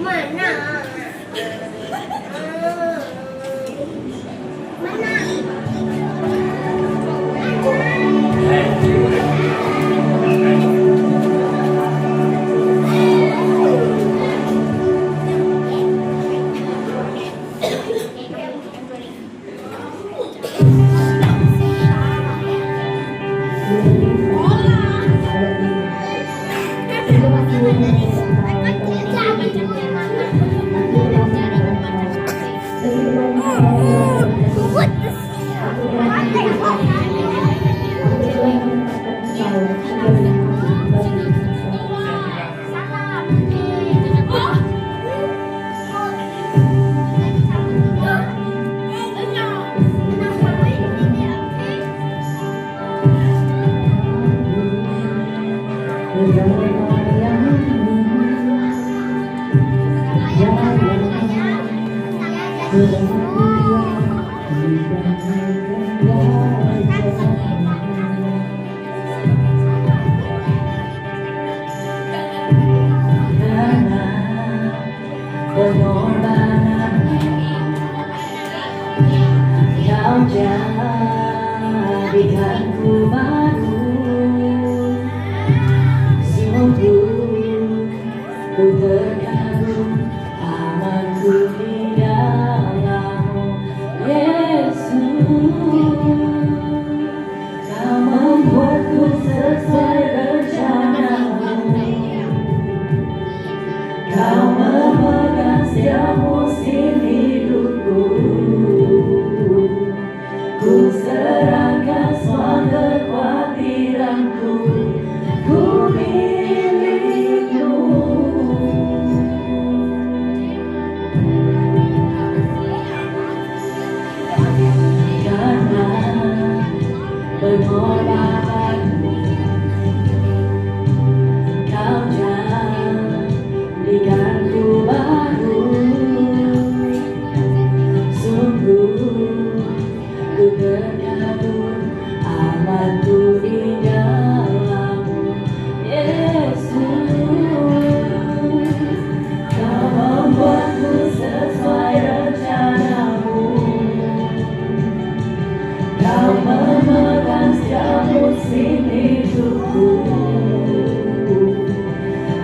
Mana? Pengorbanan Kau jadikanku baru. Sungguh ku terkagum amanku di dalam-Mu, Yesus. Kau membuatku sesuai rencana-Mu. Kau memegang setiap musim hidupku. Ku serahkan semua kekhawatiranku, ku milik-Mu. Karena pengorbananmu, Kau jadikanku baru. Sungguh ku terkagum amanku di dalam-Mu, Yesus. Kau membuatku sesuai rencana-Mu. Kau memegang setiap musim hidupku.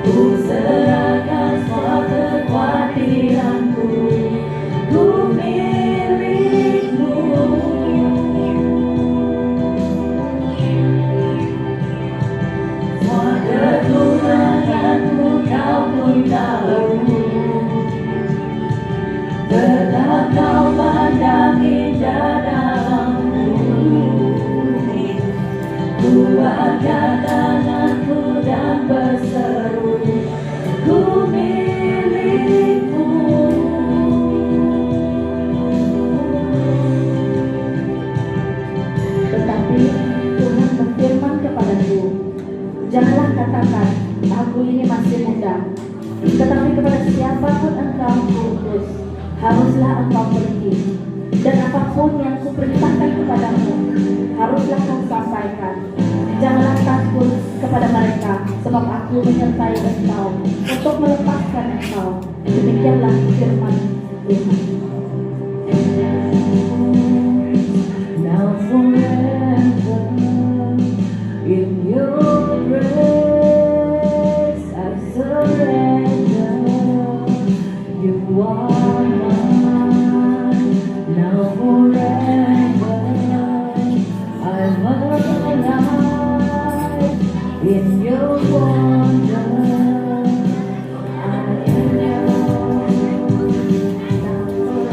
Ku serahkan semua kekhawatiranku, ku milik-Mu. Semua kekuranganku Kau pun tahu. Tetap Kau pandang indah dalam-Mu. Kuatkan tanganku dan berseru, ku milik-Mu. Tetapi Tuhan berfirman kepadaku, janganlah katakan, aku ini masih muda. Tetapi kepada siapapun engkau kuutus, haruslah engkau pergi. Dan apapun yang kuperintahkan kepadamu, haruslah kau sampaikan. Janganlah takut kepada mereka, sebab aku menyertai engkau untuk melepaskan engkau. Demikianlah firman Tuhan. Now forever in your grace I surrender. You are mine. Now forever I'm alive in your wonder. I am yours. Now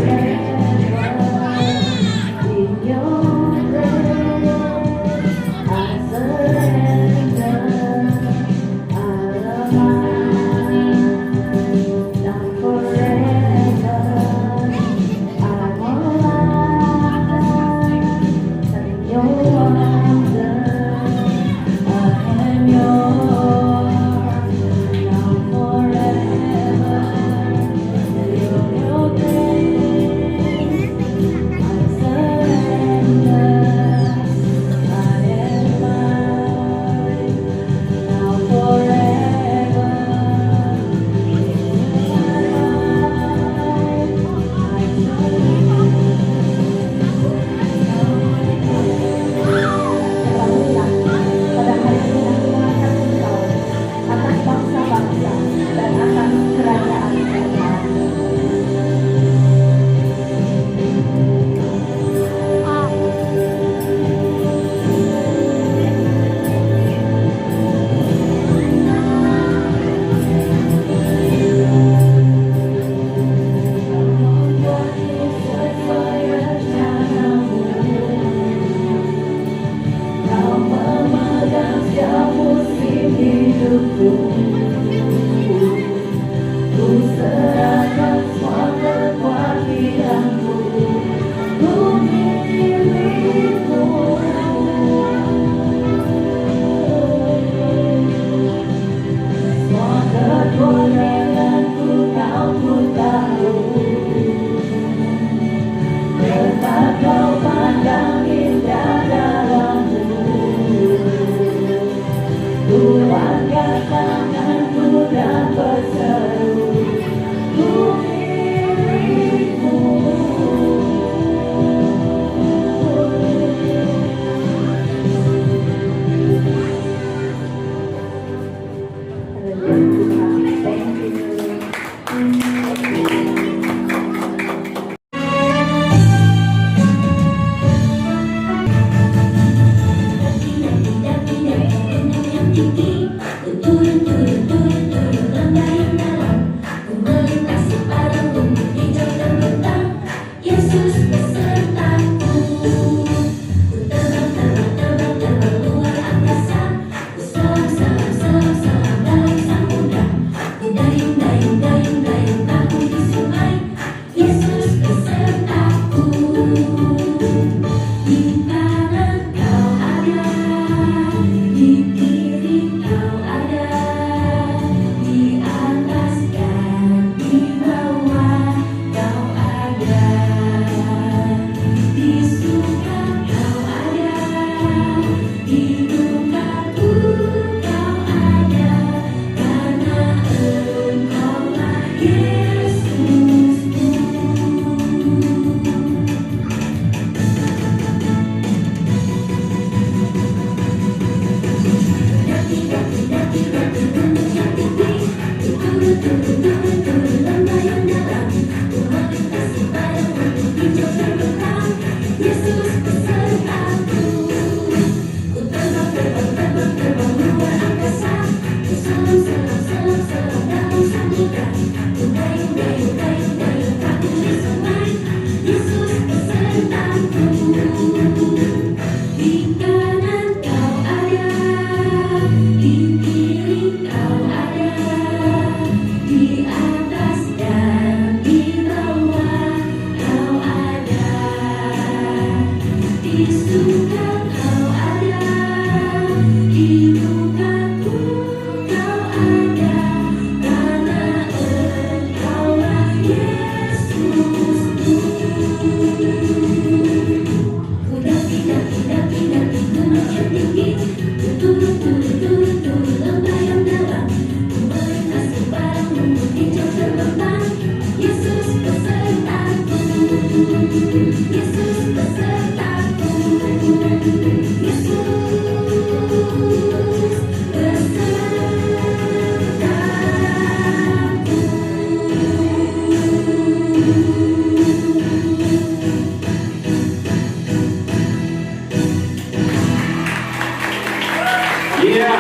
Iya,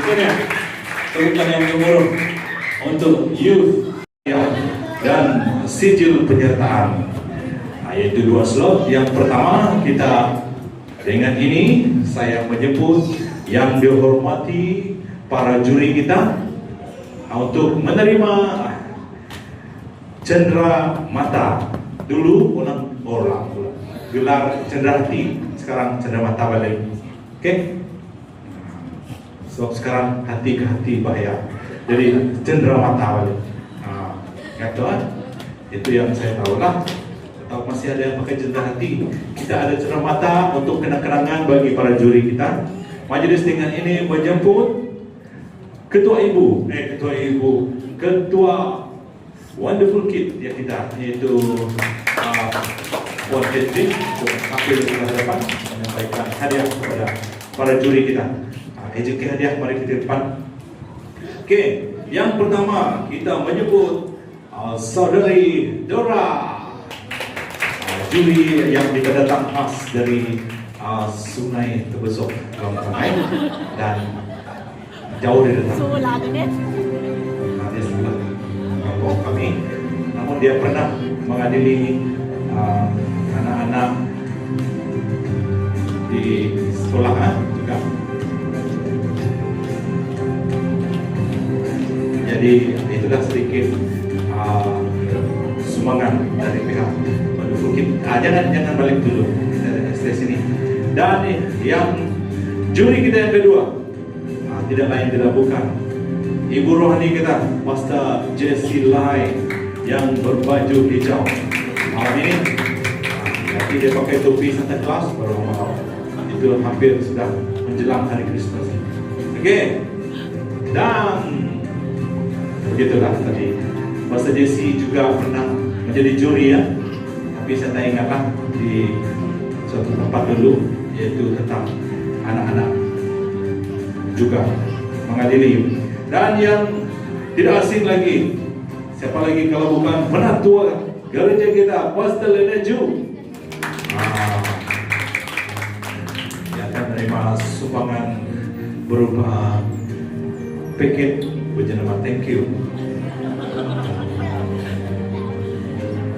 itu dia. Tepukan yang gemuruh untuk youth dan sijil penyertaan. Nah, yaitu 2 slot. Yang pertama kita dengan ini saya menyebut yang dihormati para juri kita untuk menerima cendera mata. Dulu orang gelar cendera hati, sekarang cendera mata balik. Oke? Sebab sekarang hati ke hati bahaya. Jadi cendera mata balik. Itu yang saya tahu lah. Atau masih ada yang pakai cendera hati. Kita ada cendera mata untuk kenang-kenangan bagi para juri kita. Majelis dengan ini menjemput Ketua Wonderful Kid yang kita, yaitu Puan Catherine untuk tampil di hadapan menyampaikan hadiah kepada para juri kita. Ejeki hadiah, mari kita depan. Oke, yang pertama kita menyebut Saudari Dora, juri yang kita datang khas dari Sungai Tebesok, Kampung dan jauh dari datang. Dia sebelah kampung kami, namun dia pernah mengadili anak-anak di sekolah juga. Jadi itulah sedikit sumbangan dari pihak Wonderful Kid. Jangan balik dulu dari sini. Dan yang juri kita yang kedua, tidak lain tidak bukan Ibu rohani kita, Pastor Jessie Lai yang berbaju hijau. Malam ini nanti dia pakai topi Santa Claus baru malam. Itu hampir sudah menjelang hari Kristus. Oke. Dan begitulah tadi. Pastor Jessie juga pernah menjadi juri ya. Tapi saya tak ingatlah di suatu tempat dulu, yaitu tentang anak-anak juga mengadili. Dan yang tidak asing lagi, siapa lagi kalau bukan penatua gereja kita, Pastor Lena Ju. Yang akan menerima sumbangan berupa paket berjenama thank you.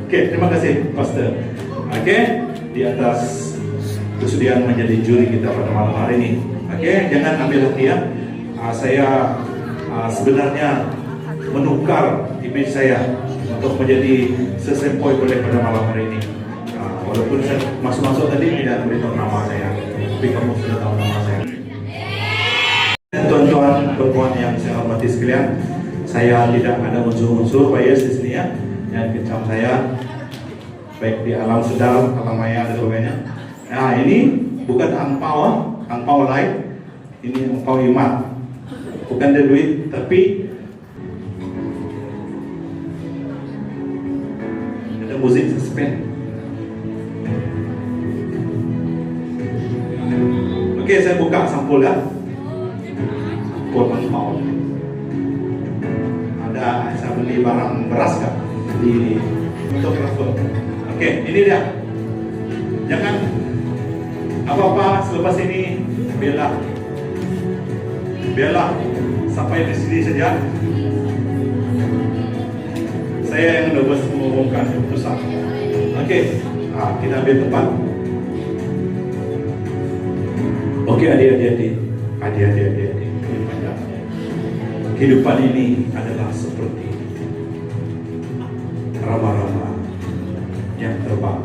Oke, terima kasih Pastor. Oke, di atas kesediaan menjadi juri kita pada malam hari ini. Oke, jangan ambil hati ya. Saya sebenarnya menukar image saya untuk menjadi sesempoi boleh pada malam hari ini. Walaupun saya masuk-masuk tadi tidak beritahu nama saya, tapi kamu sudah tahu nama saya. Tuan-tuan, perempuan yang saya hormati sekalian, saya tidak ada unsur-unsur bias di sini ya. Yang kecam saya, baik di alam sedar, alam maya dan sebagainya. Nah ini bukan angpau lain, ini angpau iman. Bukan dari duit, tapi Ada musik suspend. Oke, saya buka sampul ya. Sampul mangkau. Ada saya beli barang beras kan di fotografer. Oke, ini dia. Jangan apa-apa selepas ini biarlah sampai di sini saja. Saya yang nervous mengumumkan keputusan. Oke, kita ambil tempat. Oke, adik-adik. Kehidupan ini adalah seperti rama-rama yang terbang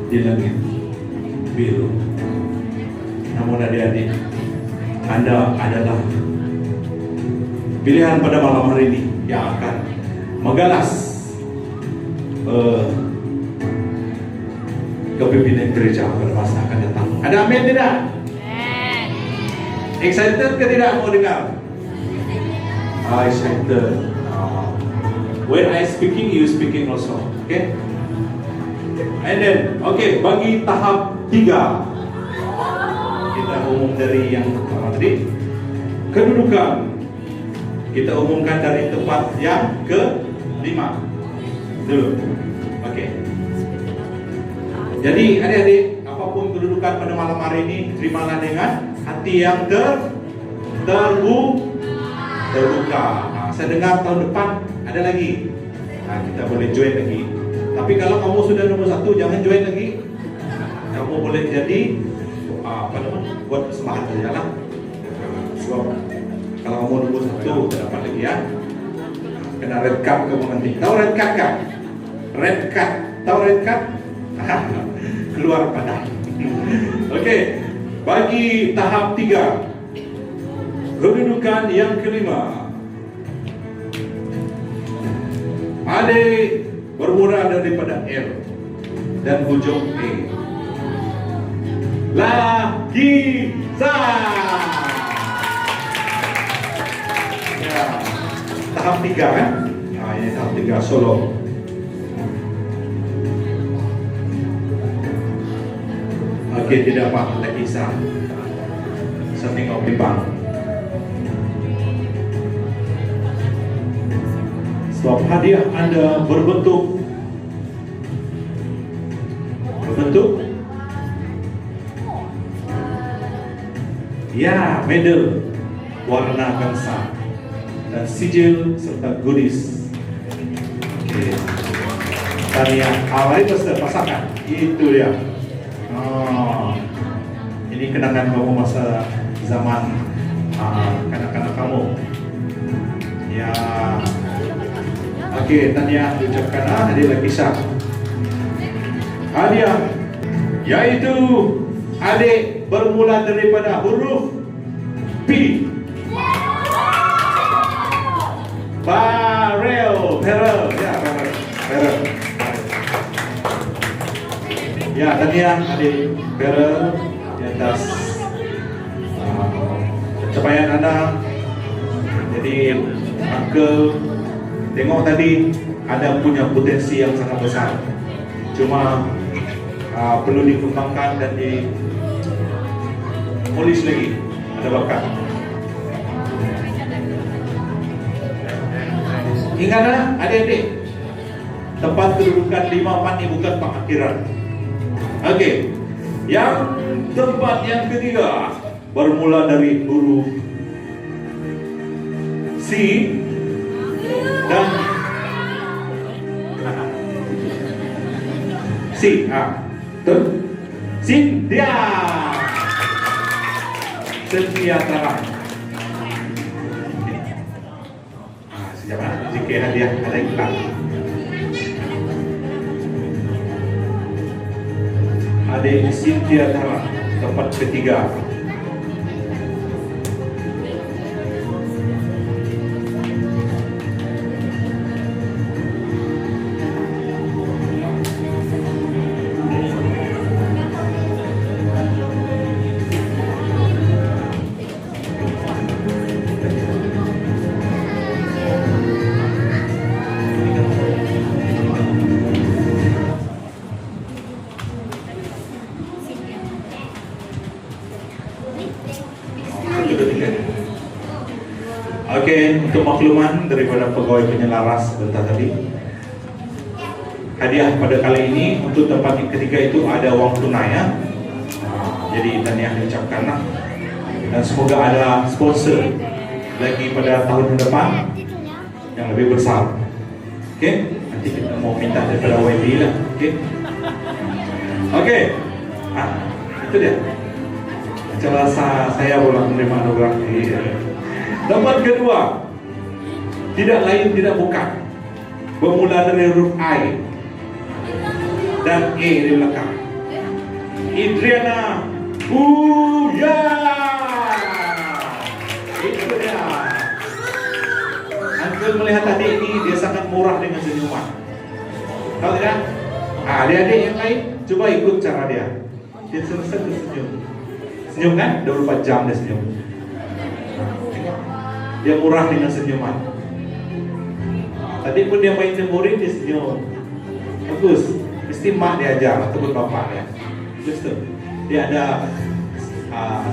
di langit biru. Namun adik-adik, Anda adalah pilihan pada malam hari ini yang akan menggalas kepimpinan gereja pada masa akan datang. Ada amin tidak? Excited ke tidak mau dengar? Excited. When I speaking, you speaking also. Okay? And then, okay, bagi tahap 3 kita umum dari yang pertama tadi. Kedudukan kita umumkan dari tempat yang ke-5 dulu. Okay. Jadi adik-adik, apapun kedudukan pada malam hari ini, terimalah dengan hati yang terbuka. Saya dengar tahun depan ada lagi. Kita boleh join lagi. Tapi kalau kamu sudah nomor 1, jangan join lagi. Kamu boleh jadi buat persembahan saja lah. Sebab kalau kamu nomor 1 tidak dapat lagi ya. Kena red card kamu nanti. Tahu red card kan? Red card. Tahu red card? Keluar pada. Oke. Bagi tahap 3, kedudukan yang ke-5, adik bermula daripada L dan hujung E. Lagiza. Ya, tahap 3 kan? Ini tahap 3 solo. Oke, tidak apa, Lagiza. Saya tengok di bang. Sebab hadiah Anda berbentuk ya, medal warna bangsa dan sijil serta goodies. Oke. Tadi yang awal itu sudah pasangan, itu dia. Ini kenangan kamu masa zaman kanak-kanak kamu. Ya. Oke, Tania ucapkan hadiah Lagiza. Hadiah yaitu adik bermula daripada huruf P. Barel. Ya, Tania adik Barel di atas pencapaian Anda. Jadi Uncle tengok tadi ada punya potensi yang sangat besar. Cuma perlu dikembangkan dan dipolis lagi. Ada bakat. Ingatlah adik-adik, tempat kedudukan 5, 4 ini bukan pengakhiran. Oke. Yang tempat yang ketiga bermula dari huruf C dan Cynthia Tarang. Siapa? Jika hadiah ada iklan. Adik Cynthia Tarang, tempat ketiga. Untuk makluman daripada pegawai penyelaras sebentar tadi, hadiah pada kali ini untuk tempat yang ketiga itu ada uang tunai ya. Jadi tahniah diucapkanlah, dan semoga ada sponsor lagi pada tahun depan yang lebih besar. Oke, nanti kita mau minta daripada YB lah. Oke, itu dia. Coba saya boleh menerima anugerah ini. Tempat kedua, tidak lain tidak bukan, bermula dari huruf I dan E di belakang. Idriana Buya. Itu dia. Uncle melihat adik ini, dia sangat murah dengan senyuman. Tahu tidak? Adik-adik yang lain, coba ikut cara dia. Dia selesai tersenyum. Senyum kan? 24 jam dia senyum. Dia murah dengan senyuman. Tadi pun dia main temborin, dia senyum. Bagus. Mesti mak dia ajar ataupun bapak dia. Bagus tu. Dia ada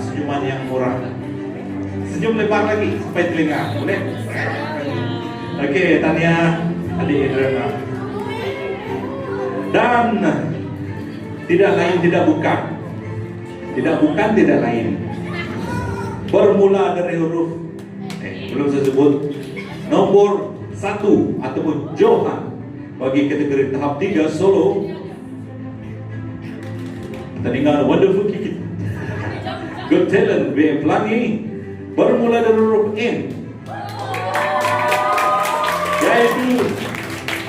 senyuman yang murah. Senyum lebar lagi sampai telinga. Boleh? Okey, tahniah adik Idriana. Dan tidak lain tidak bukan. Tidak bukan tidak lain. Bermula dari huruf belum saya sebut nomor 1 ataupun Johan bagi kategori tahap 3 solo. Pertandingan Wonderful Kick Good Talent BM Pelangi bermula dari huruf N, yaitu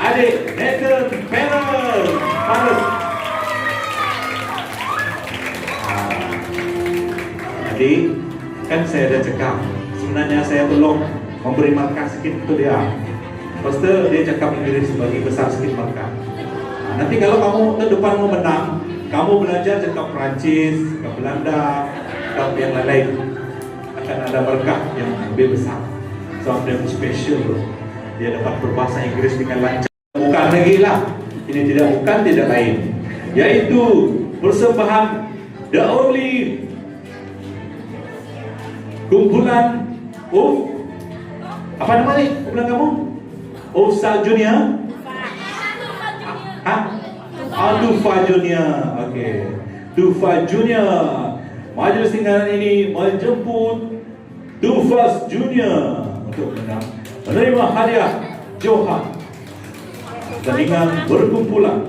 adik Nathan Paris. Adik, kan saya ada cakap sebenarnya saya tolong memberi markah sikit untuk dia. Lepas tu dia cakap Inggeris bagi besar sikit markah. Nanti kalau kamu ke depan mau menang, kamu belajar cakap Perancis, cakap Belanda, cakap yang lain-lain, akan ada berkah yang lebih besar. So dia special bro. Dia dapat berbahasa Inggris dengan lancar. Bukan lagi lah. Ini tidak bukan tidak lain, yaitu persembahan the only kumpulan apa nama ni? Kumpulan kamu? Ofsa Junior? Dufa Junior. Okey. Dufa Junior. Majlis tinggalan ini menjemput Dufas Junior untuk menerima hadiah Johan. Pertandingan berkumpulan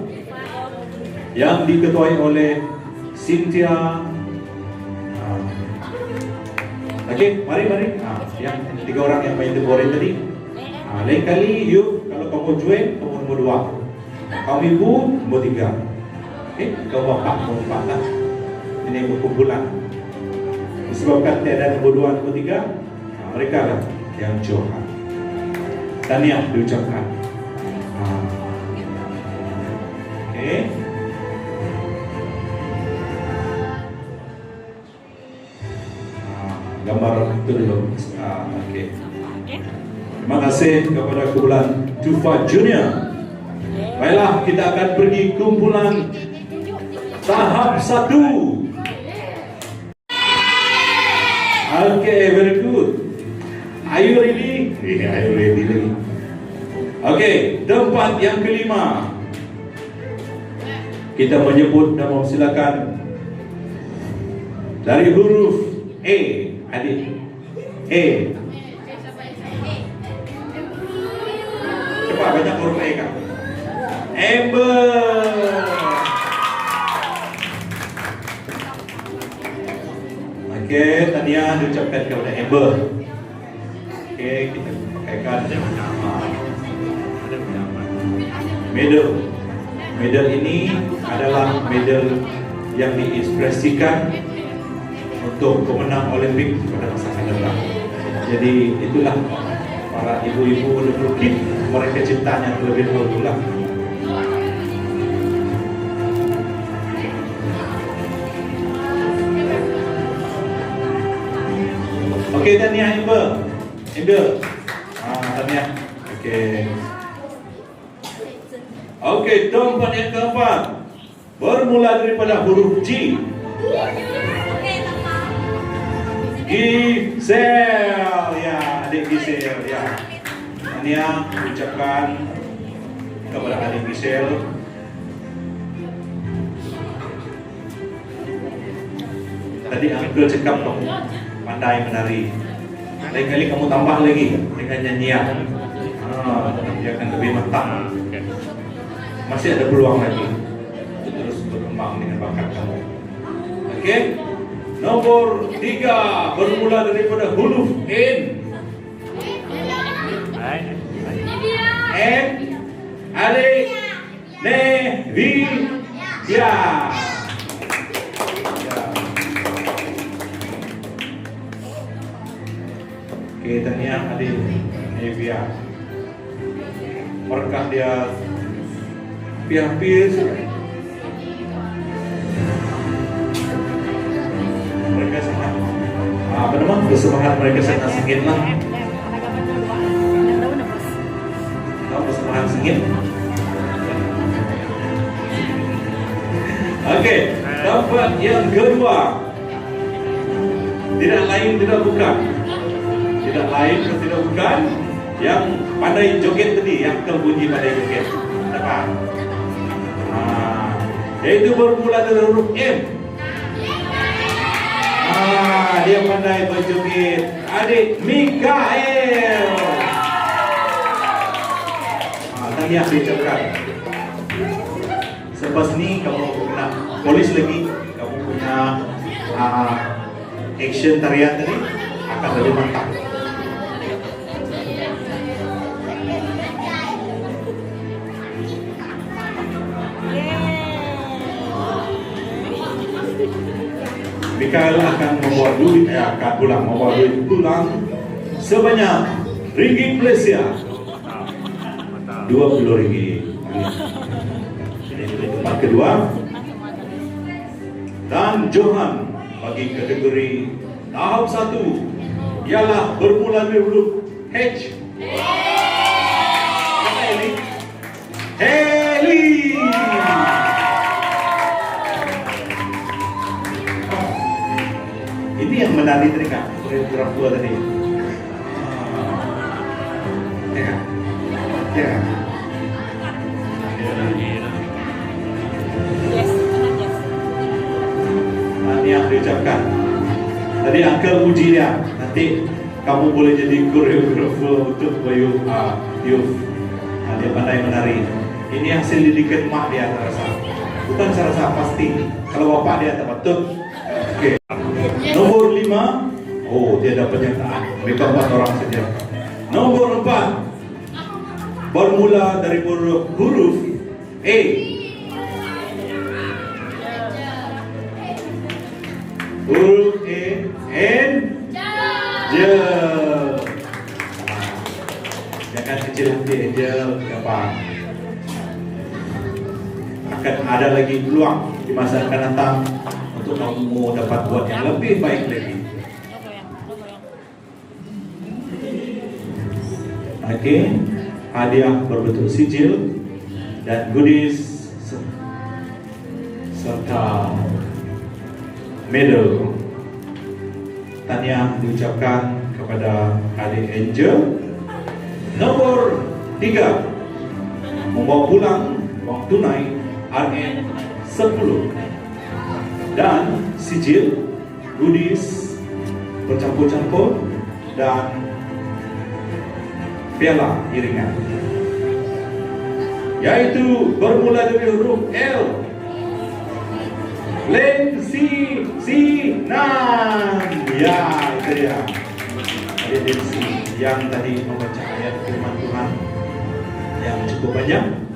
yang diketuai oleh Cynthia. Okey, mari. Yang 3 orang yang main temborin tadi. Lain kali, yuk kalau kamu join, kamu nombor 2. Kamu ibu, nombor 3. Okey, kau bapak, nombor 4 lah. Ini berkumpulan. Disebabkan tiada nombor 2, nombor 3, mereka lah yang Johan. Tahniah diucapkan. Okey. Gambar itu dulu. Okey. Terima kasih kepada kumpulan Dufa Junior. Baiklah, kita akan pergi kumpulan tahap 1. Okay, very good. Are you ready? Are you ready lagi? Okay, tempat yang kelima. Kita menyebut dan mempersilakan dari huruf A, adik. A. Cepat, banyak huruf A kan? Amber. Okey, tahniah diucapkan kepada Amber. Okey, kita pakaikan medal. Medal ini adalah medal yang diekspresikan untuk pemenang Olimpik pada masa akan datang. Jadi itulah para ibu-ibu dan lelaki, mereka ciptanya terlebih dahulu lah. Okey, tahniah Amber. Tahniah. Okey. Okey, tempat yang keempat bermula daripada huruf G. Gisel, ya, adik Gisel ya. Tania ucapkan kepada adik Gisel. Tadi Uncle cakap kamu pandai menari. Lain kali kamu tambah lagi dengan nyanyian. Dia akan lebih matang. Masih ada peluang lagi untuk terus berkembang dengan bakat kamu. Okey. Nomor 3 bermula daripada huruf N. N. Adik Nevia. Okey, Tania adik Nevia. Berkah dia hampir mereka sangat apa nama persembahan mereka sangat sengit lah. Tahu persembahan sengit? Okey, tempat yang kedua tidak lain tidak bukan yang pandai joget tadi, yang bunyi pandai joget. Apa? Yaitu bermula dari huruf M. Dia pandai berjoget. Adik Mikael. Tanya diucapkan. Selepas ni kamu nak polis lagi, kamu punya action tarian tadi akan lebih mantap. Mikael akan membawa duit, membawa duit pulang sebanyak ringgit Malaysia 20 ringgit. Ini tempat kedua. Dan Johan bagi kategori tahap 1 ialah bermula dari huruf H. Siapa ini? Heli. Ini yang menari tadi kan, orang tua tadi. Ya. Ini yang diucapkan. Tadi Uncle puji dia. Nanti kamu boleh jadi koreografer untuk youth. Dia pandai menari. Ini hasil didikan mak dia saya rasa. Bukan saya rasa pasti. Kalau bapak dia tak patut. Okey. Nomor 5. Dia dapat pernyataan. Mereka 4 orang saja. Nomor 4. Bermula dari huruf A. Huruf A. N. J. Jangan kecil hati Angel. Gampang. Akan ada lagi peluang di masa akan datang untuk kamu dapat buat yang lebih baik lagi. Okey, hadiah berbentuk sijil dan goodies serta medal. Tanya diucapkan kepada adik Angel. Nomor 3, membawa pulang uang tunai RM10 dan sijil, goodies bercampur-campur dan piala iringan, yaitu bermula dari huruf L. Lensinan. Ya, itu dia. Ada Lensi yang tadi membaca ayat firman Tuhan yang cukup banyak.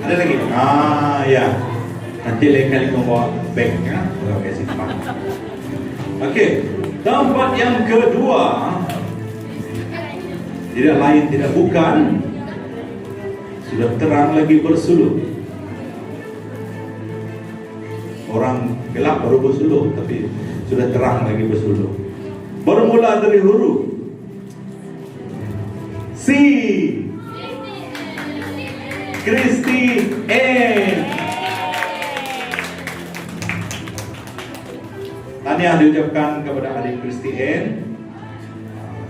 Ada lagi? Ya. Nanti lain kali membawa bag ya. Oke, simpan. Okey, tempat yang kedua tidak lain tidak bukan, sudah terang lagi bersuluh. Orang gelap baru bersuluh, tapi sudah terang lagi bersuluh. Bermula dari huruf C. Kristi N. Tahniah diucapkan kepada adik Kristi N.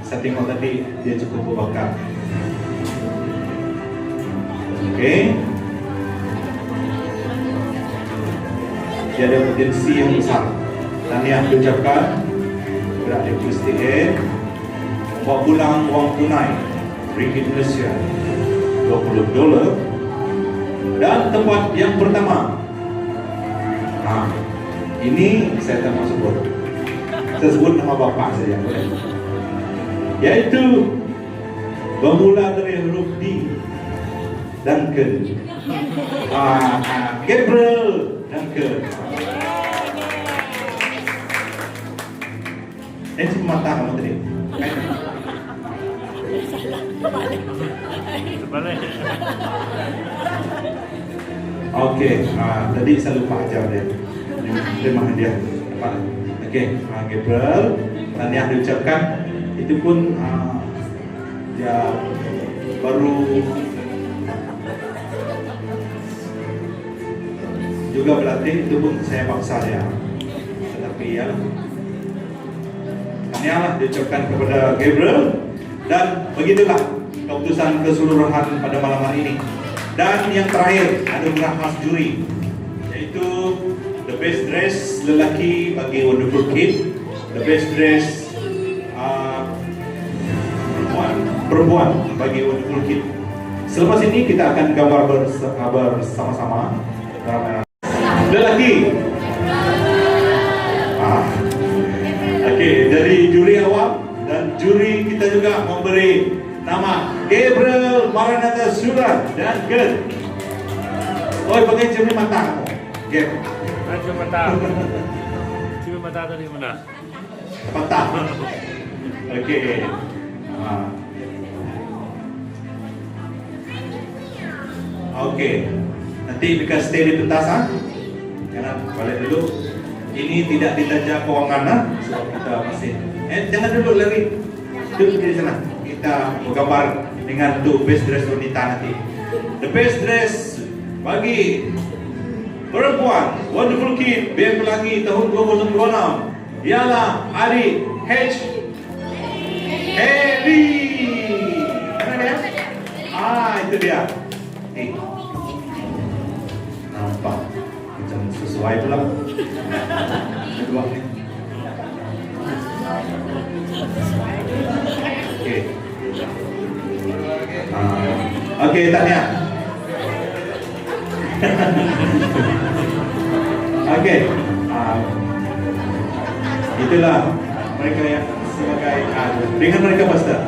Saya tengok tadi dia cukup berbakat. Oke. Dia ada potensi yang besar. Tahniah diucapkan kepada adik Kristi N. Bawa pulang uang tunai ringgit Malaysia $20 dan tempat yang pertama. Nah, ini saya tak mau sebut. Saya sebut nama bapak saja, boleh? Yaitu bermula dari huruf D, Duncan. Gabriel Duncan. Ini cuma mata kamu tadi. Oke, tadi saya lupa ajar dia. Terima hadiah. Oke, Gabriel, tahniah diucapkan. Itu pun dia baru juga berlatih. Itu pun saya paksa dia. Tetapi ya, tahniah diucapkan kepada Gabriel. Dan begitulah keputusan keseluruhan pada malam hari ini. Dan yang terakhir ada khas juri, yaitu the best dress lelaki bagi Wonderful Kid, the best dress perempuan bagi Wonderful Kid. Selepas ini kita akan gambar bersama-sama. Lelaki. Oke, dari juri awam dan juri kita juga memberi nama Gabriel Maranatha Surat dan Gerd. Oh, pakai cermin mata kamu. Gap. Cermin mata. Cermin mata tadi mana? Patah. Oke. Oke. Nanti kita stay di petasan. Jangan balik dulu. Ini tidak ditanya keuangan, sebab kita masih. Jangan dulu lari. Duduk di sana. Kita menggambar dengan tuh best dress wanita nanti. The best dress bagi perempuan Wonderful Kid BM Pelangi tahun 2026 ialah adik H. Hedy. Mana dia? Itu dia. Nampak macam sesuai pula. Kedua ni. Oke, tahniah. Oke, itulah mereka yang sebagai dengan mereka Pastor.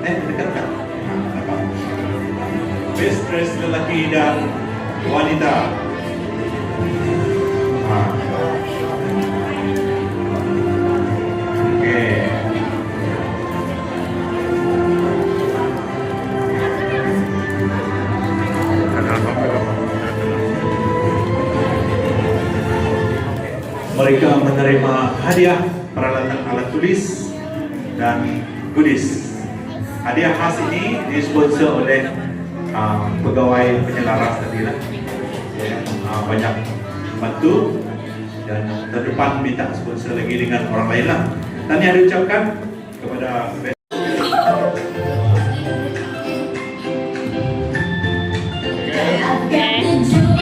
Dekat. Best dress lelaki dan wanita. Mereka menerima hadiah peralatan alat tulis dan goodies. Hadiah khas ini disponsor oleh pegawai penyelaras tadi lah. Banyak bantu dan terdepan minta sponsor lagi dengan orang lain lah. Tahniah diucapkan kepada